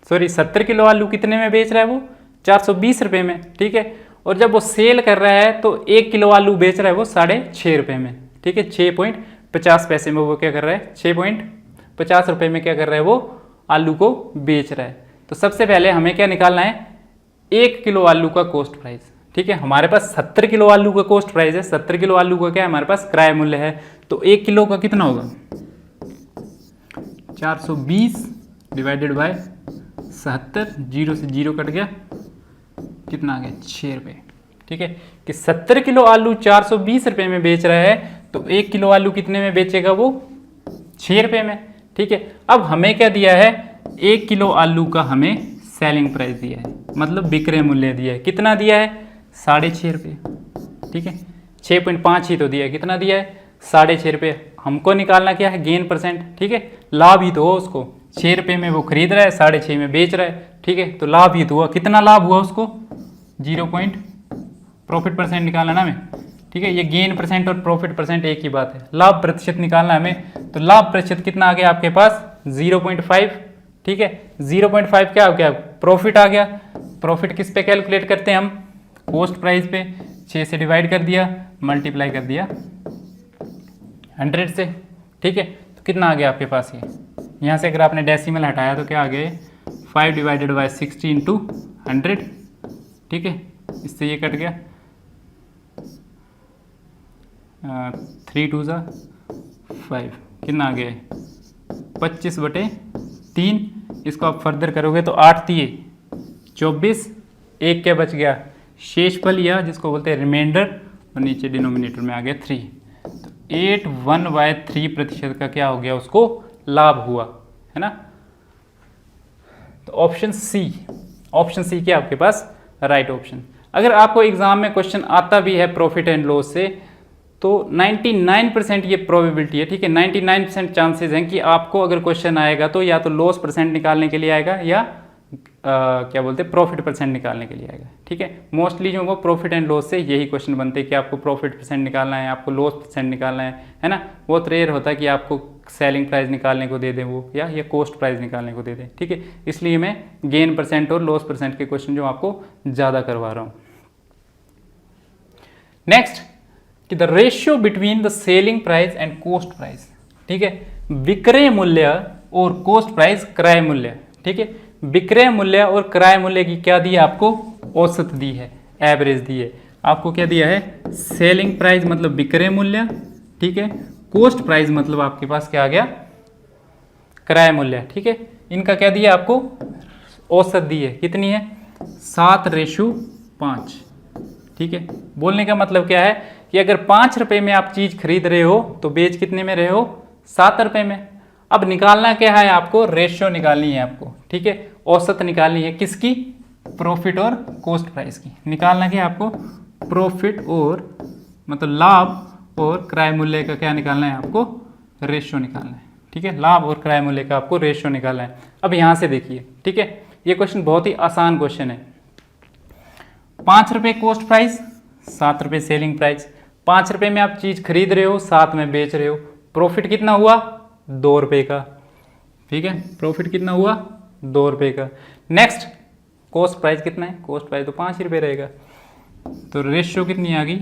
सॉरी 70 किलो आलू कितने में बेच रहा है वो, 420 रुपये में, ठीक है। और जब वो सेल कर रहा है तो 1 किलो आलू बेच रहा है वो 6.5 रुपये में, ठीक है, 6.50 पैसे में वो क्या कर रहा है, 6.50 रुपये में क्या कर रहा है वो आलू को बेच रहा है। तो सबसे पहले हमें क्या निकालना है, 1 किलो आलू का कॉस्ट प्राइस, ठीक है। हमारे पास 70 किलो आलू का कॉस्ट प्राइस है, 70 किलो आलू का क्या है हमारे पास क्रय मूल्य है, तो 1 किलो का कितना होगा, 420 डिवाइडेड बाय 70, 0 से 0 कट गया, कितना आ गया 6 रुपये, ठीक है। कि 70 किलो आलू 420 रुपये में बेच रहा है, तो 1 किलो आलू कितने में बेचेगा वो, 6 रुपये में, ठीक है। अब हमें क्या दिया है, 1 किलो आलू का हमें सेलिंग प्राइस दिया है, मतलब विक्रय मूल्य दिया है, कितना दिया है, 6.5 रुपये, ठीक है। 6.5 ही तो दिया है, कितना दिया है, 6.5 रुपये। हमको निकालना क्या है, गेन परसेंट, ठीक है, लाभ ही तो हो उसको, 6 रुपये में वो खरीद रहा है, 6.5 में बेच रहा है, ठीक है, तो लाभ ही तो हुआ, कितना लाभ हुआ उसको, 0 प्रॉफिट परसेंट निकालना ना हमें, ठीक है। ये गेन परसेंट और प्रॉफिट परसेंट एक ही बात है, लाभ प्रतिशत निकालना हमें, तो लाभ प्रतिशत कितना आ गया आपके पास, 0.5, ठीक है। 0.5 क्या हो गया, प्रॉफिट आ गया। प्रॉफिट किस पे कैलकुलेट करते हैं हम, कॉस्ट प्राइस पे, 6 से डिवाइड कर दिया, मल्टीप्लाई कर दिया 100 से, ठीक है। तो कितना आ गया आपके पास, ये यहाँ से अगर आपने डेसिमल हटाया तो क्या आ गया, 5 डिवाइडेड बाई 60 इंटू 100, ठीक है। इससे ये कट गया, 3 2 ज़ा 5, कितना आ गया, 25/3। इसको आप फर्दर करोगे तो 8 3 24, एक क्या बच गया, शेषफल या जिसको बोलते हैं रिमाइंडर, और नीचे डिनोमिनेटर में आ गया 3। तो 81/3% का क्या हो गया, उसको लाभ हुआ, है ना। तो ऑप्शन सी क्या आपके पास राइट ऑप्शन। अगर आपको एग्जाम में क्वेश्चन आता भी है प्रॉफिट एंड लॉस से, तो 99% ये प्रोबेबिलिटी है, ठीक है, 99% चांसेस हैं कि आपको अगर क्वेश्चन आएगा तो या तो लॉस परसेंट निकालने के लिए आएगा या क्या बोलते हैं प्रॉफिट परसेंट निकालने के लिए आएगा, ठीक है। मोस्टली जो वो प्रॉफिट एंड लॉस से यही क्वेश्चन बनते हैं कि आपको प्रॉफिट परसेंट निकालना है, आपको लॉस परसेंट निकालना है ना। बहुत रेयर होता है कि आपको सेलिंग प्राइस निकालने को दे दें वो, या कॉस्ट प्राइस निकालने को दे दें, ठीक है। इसलिए मैं गेन परसेंट और लॉस परसेंट के क्वेश्चन जो आपको ज़्यादा करवा रहा हूँ। नेक्स्ट कि the ratio between the selling price and cost price, ठीक है। विक्रय मूल्य और कॉस्ट प्राइस क्रय मूल्य, ठीक है। विक्रय मूल्य और क्रय मूल्य की क्या दी है आपको, औसत दी है, एवरेज दी है। आपको क्या दिया है, सेलिंग प्राइस मतलब विक्रय मूल्य, ठीक है। कॉस्ट प्राइस मतलब आपके पास क्या आ गया, क्रय मूल्य, ठीक है। इनका क्या दिया आपको, औसत दी है, कितनी है, 7:5, ठीक है। बोलने का मतलब क्या है कि अगर 5 रुपये में आप चीज़ खरीद रहे हो तो बेच कितने में रहे हो, 7 रुपये में। अब निकालना क्या है आपको, रेशियो निकालनी है आपको, ठीक है। औसत निकालनी है किसकी, प्रॉफिट और कॉस्ट प्राइस की। निकालना क्या है आपको, प्रॉफिट और मतलब लाभ और क्रय मूल्य का क्या निकालना है आपको, रेशियो निकालना है, ठीक है। लाभ और क्रय मूल्य का आपको रेशियो निकालना है। अब यहाँ से देखिए, ठीक है, ये क्वेश्चन बहुत ही आसान क्वेश्चन है। 5 रुपये कॉस्ट प्राइस, 7 रुपये सेलिंग प्राइस। 5 रुपये में आप चीज़ खरीद रहे हो, 7 में बेच रहे हो। प्रॉफिट कितना हुआ, 2 रुपये का, ठीक है। प्रॉफिट कितना हुआ, 2 रुपये का। नेक्स्ट कॉस्ट प्राइस कितना है, कॉस्ट प्राइस तो 5 रुपये रहेगा। तो रेशियो कितनी आ गई,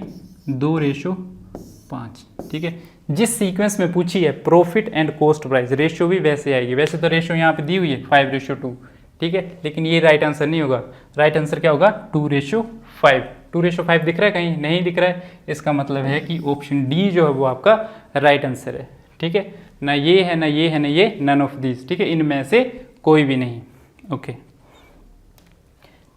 2:5, ठीक है। जिस सीक्वेंस में पूछी है profit and cost price, ratio भी वैसे आएगी। वैसे तो रेशियो यहाँ पे दी हुई है 5:2, ठीक है, लेकिन ये राइट आंसर नहीं होगा। राइट आंसर क्या होगा, 2:5। 2:5 दिख रहा है कहीं, नहीं दिख रहा है, इसका मतलब है कि ऑप्शन डी जो है वो आपका राइट आंसर है, ठीक है। ना ये है, ना ये है, ना ये, नन ऑफ दिस, ठीक है, इनमें से कोई भी नहीं। ओके,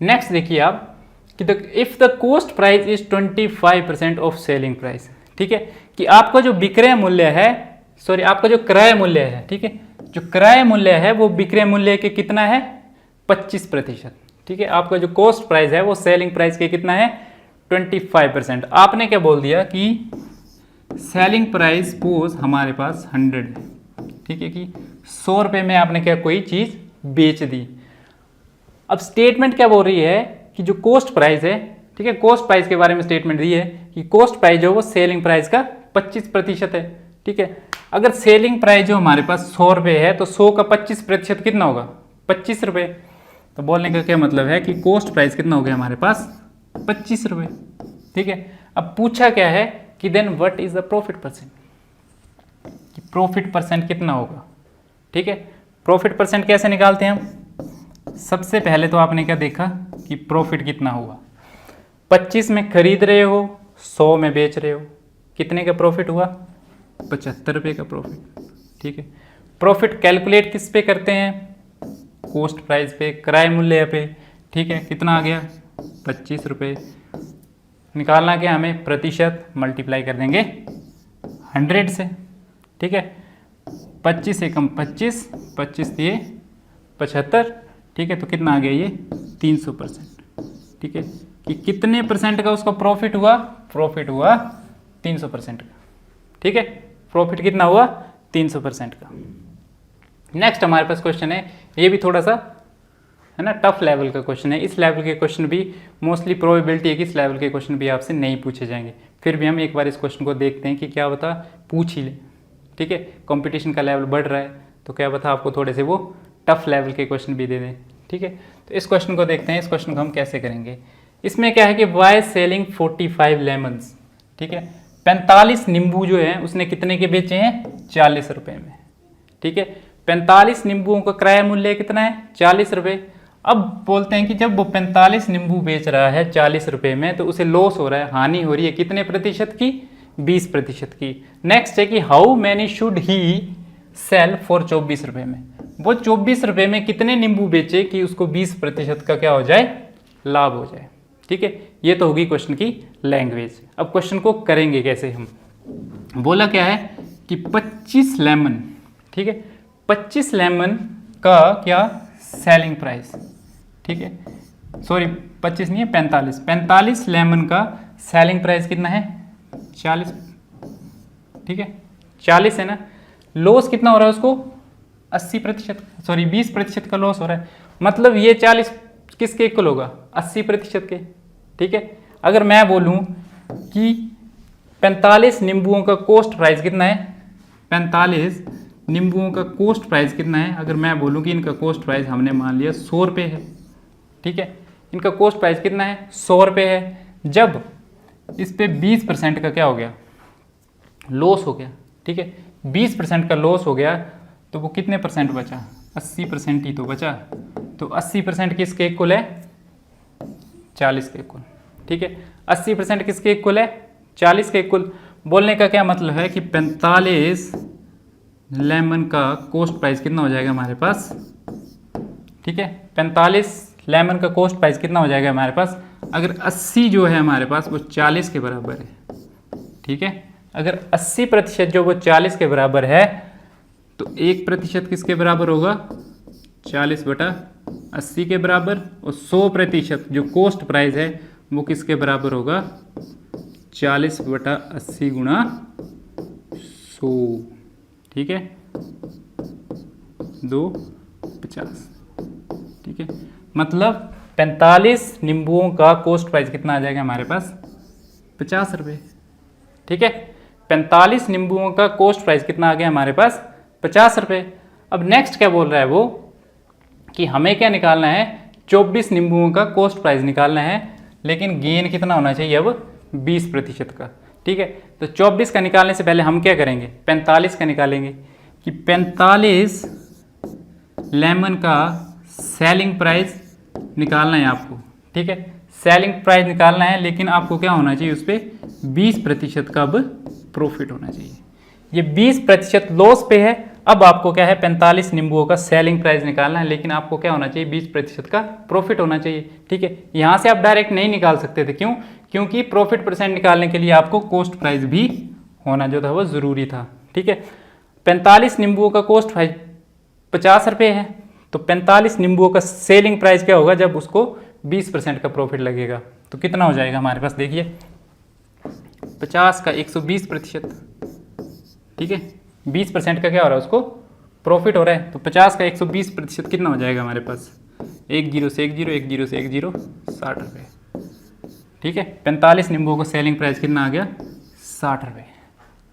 नेक्स्ट देखिए आप कि if the cost price is 25% of selling price, ठीक है, कि आपका जो विक्रय मूल्य है, सॉरी आपका जो क्रय मूल्य है, ठीक है, जो क्रय मूल्य है वो विक्रय मूल्य के कितना है, 25%, ठीक है। आपका जो कॉस्ट प्राइस है वो सेलिंग प्राइस के कितना है, 25%। आपने क्या बोल दिया कि सेलिंग प्राइस सपोज हमारे पास 100 है, ठीक है, कि 100 रुपये में आपने क्या कोई चीज़ बेच दी। अब स्टेटमेंट क्या बोल रही है कि जो कॉस्ट प्राइस है ठीक है। कॉस्ट प्राइस के बारे में स्टेटमेंट दी है कि कॉस्ट प्राइस जो वो सेलिंग प्राइस का 25% है, ठीक है। अगर सेलिंग प्राइस जो हमारे पास 100 रुपये है तो 100 का 25% कितना होगा, 25 रुपये। तो बोलने का क्या मतलब है कि कॉस्ट प्राइस कितना हो गया हमारे पास, 25 रुपये, ठीक है। अब पूछा क्या है कि then what is the profit percent, कि प्रॉफिट परसेंट कितना होगा, ठीक है। प्रॉफिट परसेंट कैसे निकालते हैं हम, सबसे पहले तो आपने क्या देखा कि प्रॉफिट कितना हुआ, 25 में खरीद रहे हो, 100 में बेच रहे हो, कितने का प्रॉफिट हुआ, 75 रुपये का प्रॉफिट, ठीक है। प्रॉफिट कैलकुलेट किस पे करते हैं, कॉस्ट प्राइस पे, क्रय मूल्य पे, ठीक है। कितना आ गया, 25 रुपये। निकालना क्या हमें, प्रतिशत, मल्टीप्लाई कर देंगे 100 से, ठीक है। 25 से कम 25, 25 दिए 75, ठीक है। तो कितना आ गया ये 300%, ठीक है। कि कितने परसेंट का उसका प्रॉफिट हुआ, प्रॉफिट हुआ 300% का, ठीक है। प्रॉफिट कितना हुआ, 300% का। नेक्स्ट हमारे पास क्वेश्चन है, ये भी थोड़ा सा है ना टफ लेवल का क्वेश्चन है। इस लेवल के क्वेश्चन भी मोस्टली प्रोबेबिलिटी है कि इस लेवल के क्वेश्चन भी आपसे नहीं पूछे जाएंगे, फिर भी हम एक बार इस क्वेश्चन को देखते हैं कि क्या बता पूछ ही ले, ठीक है। कंपटीशन का लेवल बढ़ रहा है तो क्या बता आपको थोड़े से वो टफ लेवल के क्वेश्चन भी दे दें, ठीक है। तो इस क्वेश्चन को देखते हैं, इस क्वेश्चन को हम कैसे करेंगे। इसमें क्या है कि वाई सेलिंग 45 लेमन्स, ठीक है। 45 नींबू जो है उसने कितने के बेचे हैं, 40 रुपये में, ठीक है। 45 नींबुओं का क्रय मूल्य कितना है, 40 रुपये। अब बोलते हैं कि जब वो 45 नींबू बेच रहा है 40 रुपये में तो उसे लॉस हो रहा है, हानि हो रही है, कितने प्रतिशत की, 20% की। नेक्स्ट है कि how many should he sell for 24 रुपये में, वो 24 रुपये में कितने नींबू बेचे कि उसको 20% का क्या हो जाए, लाभ हो जाए, ठीक है। ये तो होगी क्वेश्चन की लैंग्वेज। अब क्वेश्चन को करेंगे कैसे हम, बोला क्या है कि 25 लेमन, ठीक है, 25 लेमन का क्या सेलिंग प्राइस, ठीक है। सॉरी 25 नहीं है, 45 लेमन का सेलिंग प्राइस कितना है, 40, ठीक है, 40 है ना। लॉस कितना हो रहा है उसको, 80%, सॉरी 20% का लॉस हो रहा है। मतलब ये 40 किसके इक्वल होगा, 80% के, ठीक है। अगर मैं बोलूं कि 45 नींबुओं का कॉस्ट प्राइस कितना है, 45 नींबुओं का कॉस्ट प्राइस कितना है, अगर मैं बोलूं कि इनका कॉस्ट प्राइस हमने मान लिया 100 रुपये है, ठीक है। इनका कॉस्ट प्राइस कितना है, 100 रुपये है। जब इस पे 20% का क्या हो गया, लॉस हो गया, ठीक है, 20% का लॉस हो गया तो वो कितने परसेंट बचा, 80% ही तो बचा। तो 80% किसके इक्वल है, 40 के इक्वल, ठीक है। 80% किसके इक्वल है, 40 के इक्वल। बोलने का क्या मतलब है कि 45 लेमन का कॉस्ट प्राइस कितना हो जाएगा हमारे पास, ठीक है। 45 लेमन का कॉस्ट प्राइस कितना हो जाएगा हमारे पास, अगर 80 जो है हमारे पास वो 40 के बराबर है, ठीक है। अगर 80% जो वो 40 के बराबर है तो 1% किसके बराबर होगा, 40/80 के बराबर, और 100% जो कॉस्ट प्राइस है वो किसके बराबर होगा, 40/80 गुणा 100, ठीक है, 250, ठीक है। मतलब 45 नींबुओं का कॉस्ट प्राइस कितना आ जाएगा हमारे पास, 50 रुपये, ठीक है। 45 नींबुओं का कॉस्ट प्राइस कितना आ गया हमारे पास, 50 रुपये। अब नेक्स्ट क्या बोल रहा है वो कि हमें क्या निकालना है, 24 नींबुओं का कॉस्ट प्राइस निकालना है, लेकिन गेन कितना होना चाहिए अब, 20% का, ठीक है। तो 24 का निकालने से पहले हम क्या करेंगे, 45 का निकालेंगे कि 45 लेमन का सेलिंग प्राइस निकालना है आपको, ठीक है। सेलिंग प्राइस निकालना है, लेकिन आपको क्या होना चाहिए, उस पर 20% का अब प्रॉफिट होना चाहिए। ये 20% लॉस पे है। अब आपको क्या है, 45 नींबुओं का सेलिंग प्राइस निकालना है, लेकिन आपको क्या होना चाहिए, 20% का प्रॉफिट होना चाहिए, ठीक है। यहाँ से आप डायरेक्ट नहीं निकाल सकते थे, क्यों, क्योंकि प्रॉफिट परसेंट निकालने के लिए आपको कॉस्ट प्राइस भी होना जो था वो ज़रूरी था, ठीक है। 45 नींबुओं का कॉस्ट प्राइस 50 रुपये है, तो 45 नींबुओं का सेलिंग प्राइस क्या होगा, जब उसको 20% का प्रॉफिट लगेगा तो कितना हो जाएगा हमारे पास, देखिए 50 का 120%, ठीक है। 20% का क्या हो रहा है, उसको प्रॉफिट हो रहा है, तो 50 का 120% कितना हो जाएगा हमारे पास, 1 0 से 1 0, 1 0 से 1 0, 60 रुपये, ठीक है, 45 नींबुओं का सेलिंग प्राइस कितना आ गया, 60 रुपये।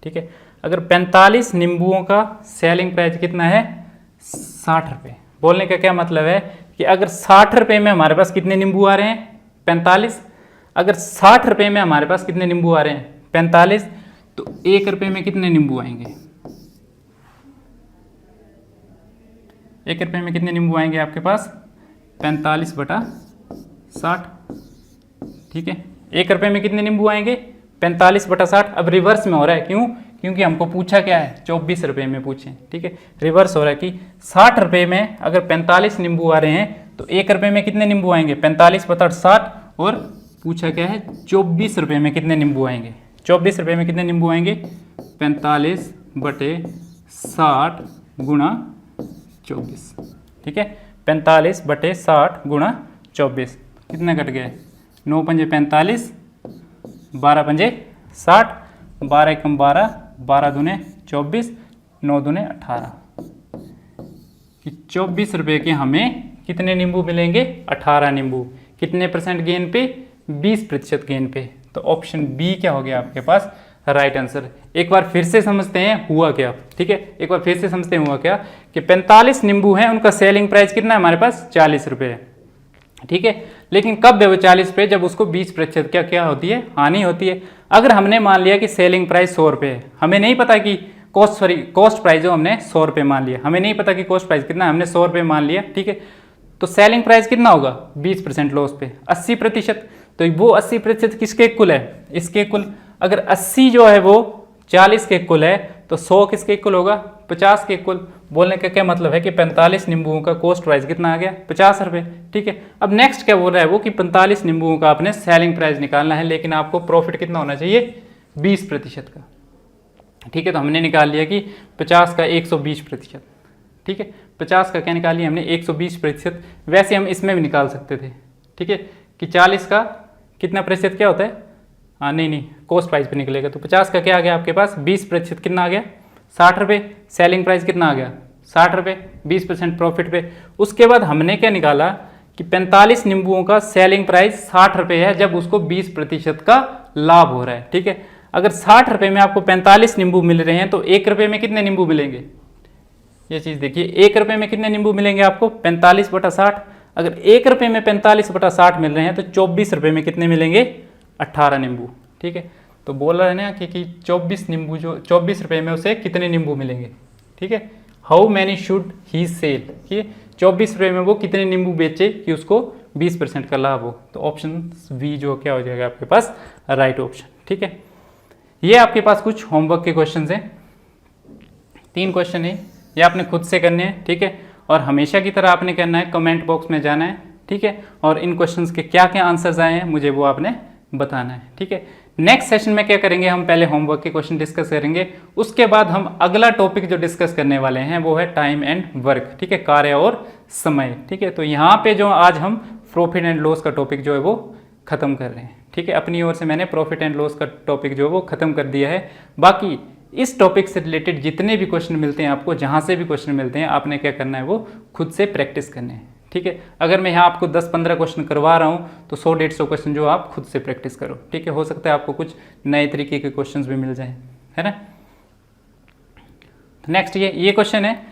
ठीक है, अगर 45 नींबुओं का सेलिंग प्राइस कितना है, 60 रुपये। बोलने का क्या मतलब है कि अगर 60 रुपये में हमारे पास कितने नींबू आ रहे हैं, 45। अगर 60 रुपये में हमारे पास कितने नींबू आ रहे हैं, 45, तो 1 रुपये में कितने नींबू आएंगे, 1 रुपये में कितने नींबू आएंगे आपके पास, 45/60। ठीक है, 1 रुपये में कितने नींबू आएंगे, 45/60। अब रिवर्स में हो रहा है, क्यों, क्योंकि हमको पूछा क्या है, 24 रुपये में पूछे। ठीक है, रिवर्स हो रहा है कि 60 रुपये में अगर 45 नींबू आ रहे हैं तो 1 रुपये में कितने नींबू आएंगे, 45/60, और पूछा क्या है, 24 रुपये में कितने नींबू आएंगे, 24 रुपये में कितने नींबू आएंगे, 45/60 गुणा 24। ठीक है, 45/60 गुणा 24 कितना कट गया, 9 पंजे 45, 12 पंजे 60, 12 एकम 12, 12 दूने 24, 9 दूने 18। कि 24 रुपये के हमें कितने नींबू मिलेंगे, 18 नींबू। कितने परसेंट गेन पे, 20% गेन पे। तो ऑप्शन बी क्या हो गया आपके पास, राइट आंसर। एक बार फिर से समझते हैं हुआ क्या। ठीक है, एक बार फिर से समझते हैं हुआ क्या कि 45 नींबू हैं, उनका सेलिंग प्राइस कितना है हमारे पास, 40 रुपये है। ठीक है, लेकिन कब है वो 40 रुपये, जब उसको 20% क्या होती है, हानि होती है। अगर हमने मान लिया कि सेलिंग प्राइस 100 रुपये है, हमें नहीं पता कि कॉस्ट प्राइस जो हमने 100 रुपये मान लिया, हमें नहीं पता कि कॉस्ट प्राइस कितना, हमने 100 रुपये मान लिया। ठीक है, तो सेलिंग प्राइस कितना होगा, 20% लॉस पे 80%। तो वो 80% किसके इक्वल है, इसके इक्वल। अगर 80 जो है वो 40 के इक्वल है, तो 100 किसके इक्वल होगा, 50 के इक्वल। बोलने का क्या मतलब है कि 45 नींबुओं का कॉस्ट प्राइस कितना आ गया, 50 रुपये। ठीक है, अब नेक्स्ट क्या बोल रहा है वो कि 45 नींबुओं का आपने सेलिंग प्राइस निकालना है, लेकिन आपको प्रॉफिट कितना होना चाहिए, 20% का। ठीक है, तो हमने निकाल लिया कि 50 का 120%। ठीक है, 50 का क्या निकाल लिया हमने, 120%। वैसे हम इसमें भी निकाल सकते थे। ठीक है, कि 40 का कितना प्रतिशत क्या होता है, हाँ नहीं कॉस्ट प्राइस पे निकलेगा। तो 50 का क्या आ गया आपके पास, 20% कितना आ गया, 60 रुपये। सेलिंग प्राइस कितना आ गया, 60 रुपये, 20% प्रॉफिट पे। उसके बाद हमने क्या निकाला कि 45 नींबुओं का सेलिंग प्राइस 60 रुपये है, जब उसको 20% का लाभ हो रहा है। ठीक है, अगर 60 रुपये में आपको 45 नींबू मिल रहे हैं, तो 1 रुपये में कितने नींबू मिलेंगे, ये चीज़ देखिए, 1 रुपये में कितने नींबू मिलेंगे आपको, 45/60। अगर 1 रुपये में 45/60 मिल रहे हैं, तो 24 रुपये में कितने मिलेंगे, 18 नींबू। ठीक है, तो बोल रहे हैं ना कि 24 नींबू, जो 24 रुपये में उसे कितने नींबू मिलेंगे। ठीक है, how many should he sell, कि 24 रुपये में वो कितने नींबू बेचे कि उसको 20% का लाभ हो। तो ऑप्शन बी जो क्या हो जाएगा आपके पास, राइट ऑप्शन। ठीक है, ये आपके पास कुछ होमवर्क के क्वेश्चन हैं, 3 क्वेश्चन है, ये आपने खुद से करने हैं। ठीक है, और हमेशा की तरह आपने करना है, कमेंट बॉक्स में जाना है। ठीक है, और इन क्वेश्चंस के क्या क्या आंसर्स आए हैं मुझे वो आपने बताना है। ठीक है, नेक्स्ट सेशन में क्या करेंगे, हम पहले होमवर्क के क्वेश्चन डिस्कस करेंगे, उसके बाद हम अगला टॉपिक जो डिस्कस करने वाले हैं वो है टाइम एंड वर्क। ठीक है, कार्य और समय। ठीक है, तो यहाँ पे जो आज हम प्रॉफिट एंड लॉस का टॉपिक जो है वो खत्म कर रहे हैं। ठीक है, अपनी ओर से मैंने प्रॉफिट एंड लॉस का टॉपिक जो है वो खत्म कर दिया है। बाकी इस टॉपिक से रिलेटेड जितने भी क्वेश्चन मिलते हैं आपको, जहाँ से भी क्वेश्चन मिलते हैं, आपने क्या करना है वो खुद से प्रैक्टिस करने हैं। ठीक है, अगर मैं यहाँ आपको 10-15 क्वेश्चन करवा रहा हूँ, तो 100-150 क्वेश्चन जो आप खुद से प्रैक्टिस करो। ठीक है, हो सकता है आपको कुछ नए तरीके के क्वेश्चन भी मिल जाएं, है ना। नेक्स्ट ये क्वेश्चन है,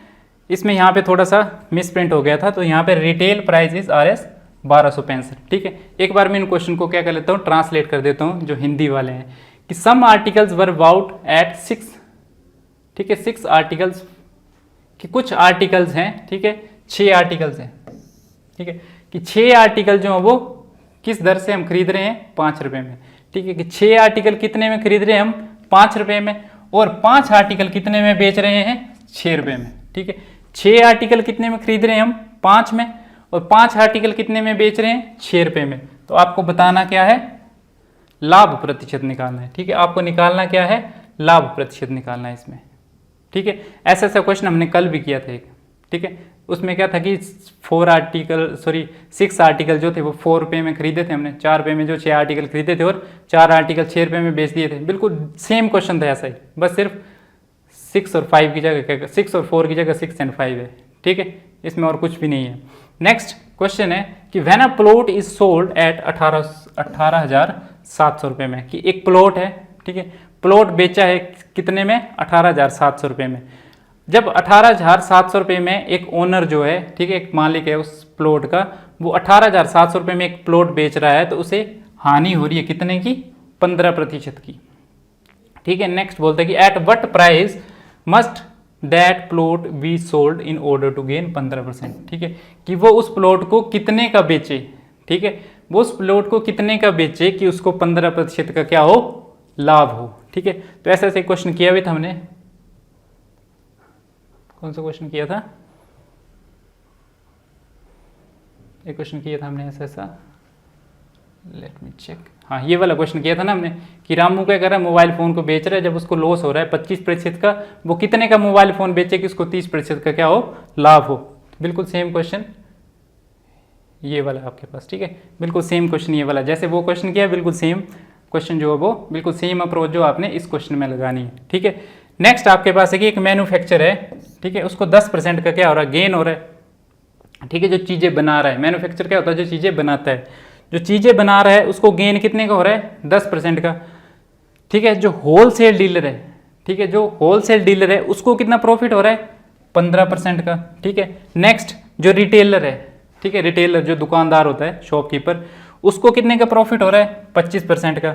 इसमें यहाँ पे थोड़ा सा मिस प्रिंट हो गया था, तो यहाँ पे रिटेल प्राइस इज RS 1265। ठीक है, एक बार मैं इन क्वेश्चन को क्या कर लेता हूँ, ट्रांसलेट कर देता हूँ, जो हिंदी वाले हैं, कि सम आर्टिकल्स वर बाउट एट 6। ठीक है, 6 आर्टिकल्स, कि कुछ आर्टिकल्स हैं। ठीक है, 6 आर्टिकल्स हैं। ठीक है, कि 6 आर्टिकल जो है वो किस दर से हम खरीद रहे हैं, 5 रुपये में। ठीक है, कि 6 आर्टिकल कितने में खरीद रहे हैं हम, 5 रुपये में, और 5 आर्टिकल कितने में बेच रहे हैं, 6 रुपये में। ठीक है, 6 आर्टिकल कितने में खरीद रहे हैं हम, 5 में, और 5 आर्टिकल कितने में बेच रहे हैं, 6 रुपये में। तो आपको बताना क्या है, लाभ प्रतिशत निकालना है। ठीक है, आपको निकालना क्या है, लाभ प्रतिशत निकालना है इसमें। ठीक है, ऐसा क्वेश्चन हमने कल भी किया था एक। ठीक है, उसमें क्या था कि 6 आर्टिकल जो थे वो 4 रुपये में खरीदे थे हमने, 4 रुपये में जो 6 आर्टिकल खरीदे थे, और 4 आर्टिकल 6 रुपये में बेच दिए थे। बिल्कुल सेम क्वेश्चन था ऐसा ही, बस सिर्फ 6 और 5 की जगह 6 और 4 की जगह 6 and 5 है। ठीक है, इसमें और कुछ भी नहीं है। नेक्स्ट क्वेश्चन है कि when a plot is sold at 18,000 700 रुपये में, कि एक प्लॉट है, ठीक है, प्लॉट बेचा है कितने में, 18,700 रुपये में। जब 18,700 रुपये में एक ओनर जो है, ठीक है, एक मालिक है उस प्लॉट का, वो 18,700 रुपये में एक प्लॉट बेच रहा है, तो उसे हानि हो रही है कितने की, 15% की, ठीक है। नेक्स्ट बोलते हैं कि at what price must that plot be sold in order to gain 15%, ठीक है, कि वो उस प्लॉट को कितने का बेचे, ठीक है, वो उस प्लॉट को कितने का बेचे कि उसको 15% का क्या हो, लाभ हो, ठीक है। तो ऐसे ऐसे क्वेश्चन किया भी था हमने, कौन सा क्वेश्चन किया था, एक क्वेश्चन किया था हमने ऐसा ऐसा, लेट मी चेक, हाँ ये वाला क्वेश्चन किया था ना हमने, कि रामू क्या कर रहा है, मोबाइल फ़ोन को बेच रहा है, जब उसको लॉस हो रहा है 25% का, वो कितने का मोबाइल फ़ोन बेचे कि उसको 30% का क्या हो, लाभ हो। बिल्कुल सेम क्वेश्चन ये वाला आपके पास, ठीक है, बिल्कुल सेम क्वेश्चन ये वाला, जैसे वो क्वेश्चन किया बिल्कुल सेम क्वेश्चन जो है वो बिल्कुल सेम अप्रोच जो आपने इस क्वेश्चन में लगानी है, ठीक है। नेक्स्ट आपके पास है कि एक मैन्युफैक्चर है, ठीक है, उसको 10% का क्या हो रहा है, गेन हो रहा है, ठीक है, जो चीज़ें बना रहा है, मैन्युफैक्चर क्या होता है, जो चीज़ें बनाता है, जो चीज़ें बना रहा है उसको गेन कितने का हो रहा है, 10% का, ठीक है। जो होलसेल डीलर है, ठीक है, जो होलसेल डीलर है उसको कितना प्रॉफिट हो रहा है, 15% का, ठीक है। नेक्स्ट जो रिटेलर है, ठीक है, रिटेलर जो दुकानदार होता है, शॉपकीपर, उसको कितने का प्रॉफिट हो रहा है, 25% का,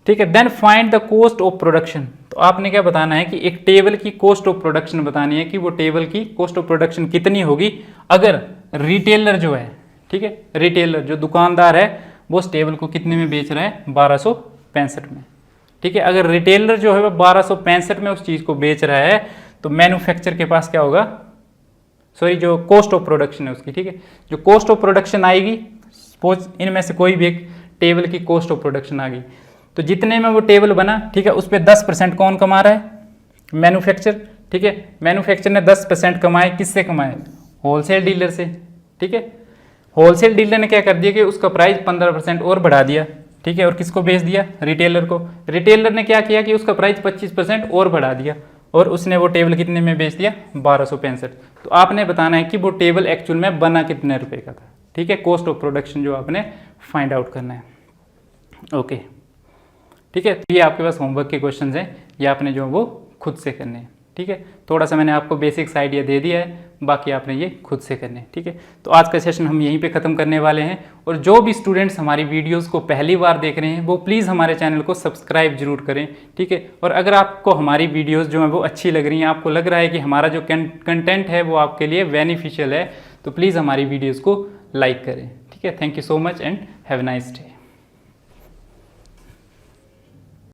ठीक है। Then find the cost of production, तो आपने क्या बताना है कि एक टेबल की कॉस्ट ऑफ प्रोडक्शन बतानी है, कि वो टेबल की कॉस्ट ऑफ प्रोडक्शन कितनी होगी अगर रिटेलर जो है, ठीक है, रिटेलर जो दुकानदार है वो उस टेबल को कितने में बेच रहा है, 1265 में, ठीक है। अगर रिटेलर जो है वो 1265 में उस चीज़ को बेच रहा है, तो मैन्युफैक्चर के पास क्या होगा, सॉरी जो कॉस्ट ऑफ प्रोडक्शन है उसकी, ठीक है, जो कॉस्ट ऑफ प्रोडक्शन आएगी, सपोज इनमें से कोई भी एक टेबल की कॉस्ट ऑफ प्रोडक्शन आ गई, तो जितने में वो टेबल बना, ठीक है, उस पर 10% कौन कमा रहा है, मैन्युफैक्चर, ठीक है। मैन्युफैक्चर ने 10% कमाए, किससे कमाए, होलसेल डीलर से, ठीक है। होलसेल डीलर ने क्या कर दिया कि उसका प्राइस 15% और बढ़ा दिया, ठीक है, और किसको बेच दिया, रिटेलर को। रिटेलर ने क्या किया कि उसका प्राइस 25% और बढ़ा दिया, और उसने वो टेबल कितने में बेच दिया, 1265। तो आपने बताना है कि वो टेबल एक्चुअल में बना कितने रुपए का था, ठीक है, कॉस्ट ऑफ प्रोडक्शन जो आपने फाइंड आउट करना है, ओके, ठीक है। तो ये आपके पास होमवर्क के क्वेश्चंस हैं, ये आपने जो वो खुद से करने हैं, ठीक है। थोड़ा सा मैंने आपको बेसिक्स आइडिया दे दिया है, बाकी आपने ये खुद से करने हैं, ठीक है। तो आज का सेशन हम यहीं पे ख़त्म करने वाले हैं, और जो भी स्टूडेंट्स हमारी वीडियोस को पहली बार देख रहे हैं वो प्लीज़ हमारे चैनल को सब्सक्राइब जरूर करें, ठीक है। और अगर आपको हमारी वीडियोस जो हैं वो अच्छी लग रही हैं, आपको लग रहा है कि हमारा जो कंटेंट है वो आपके लिए बेनिफिशियल है, तो प्लीज़ हमारी वीडियोज़ को लाइक करें, ठीक है। Thank you so much and have a nice day.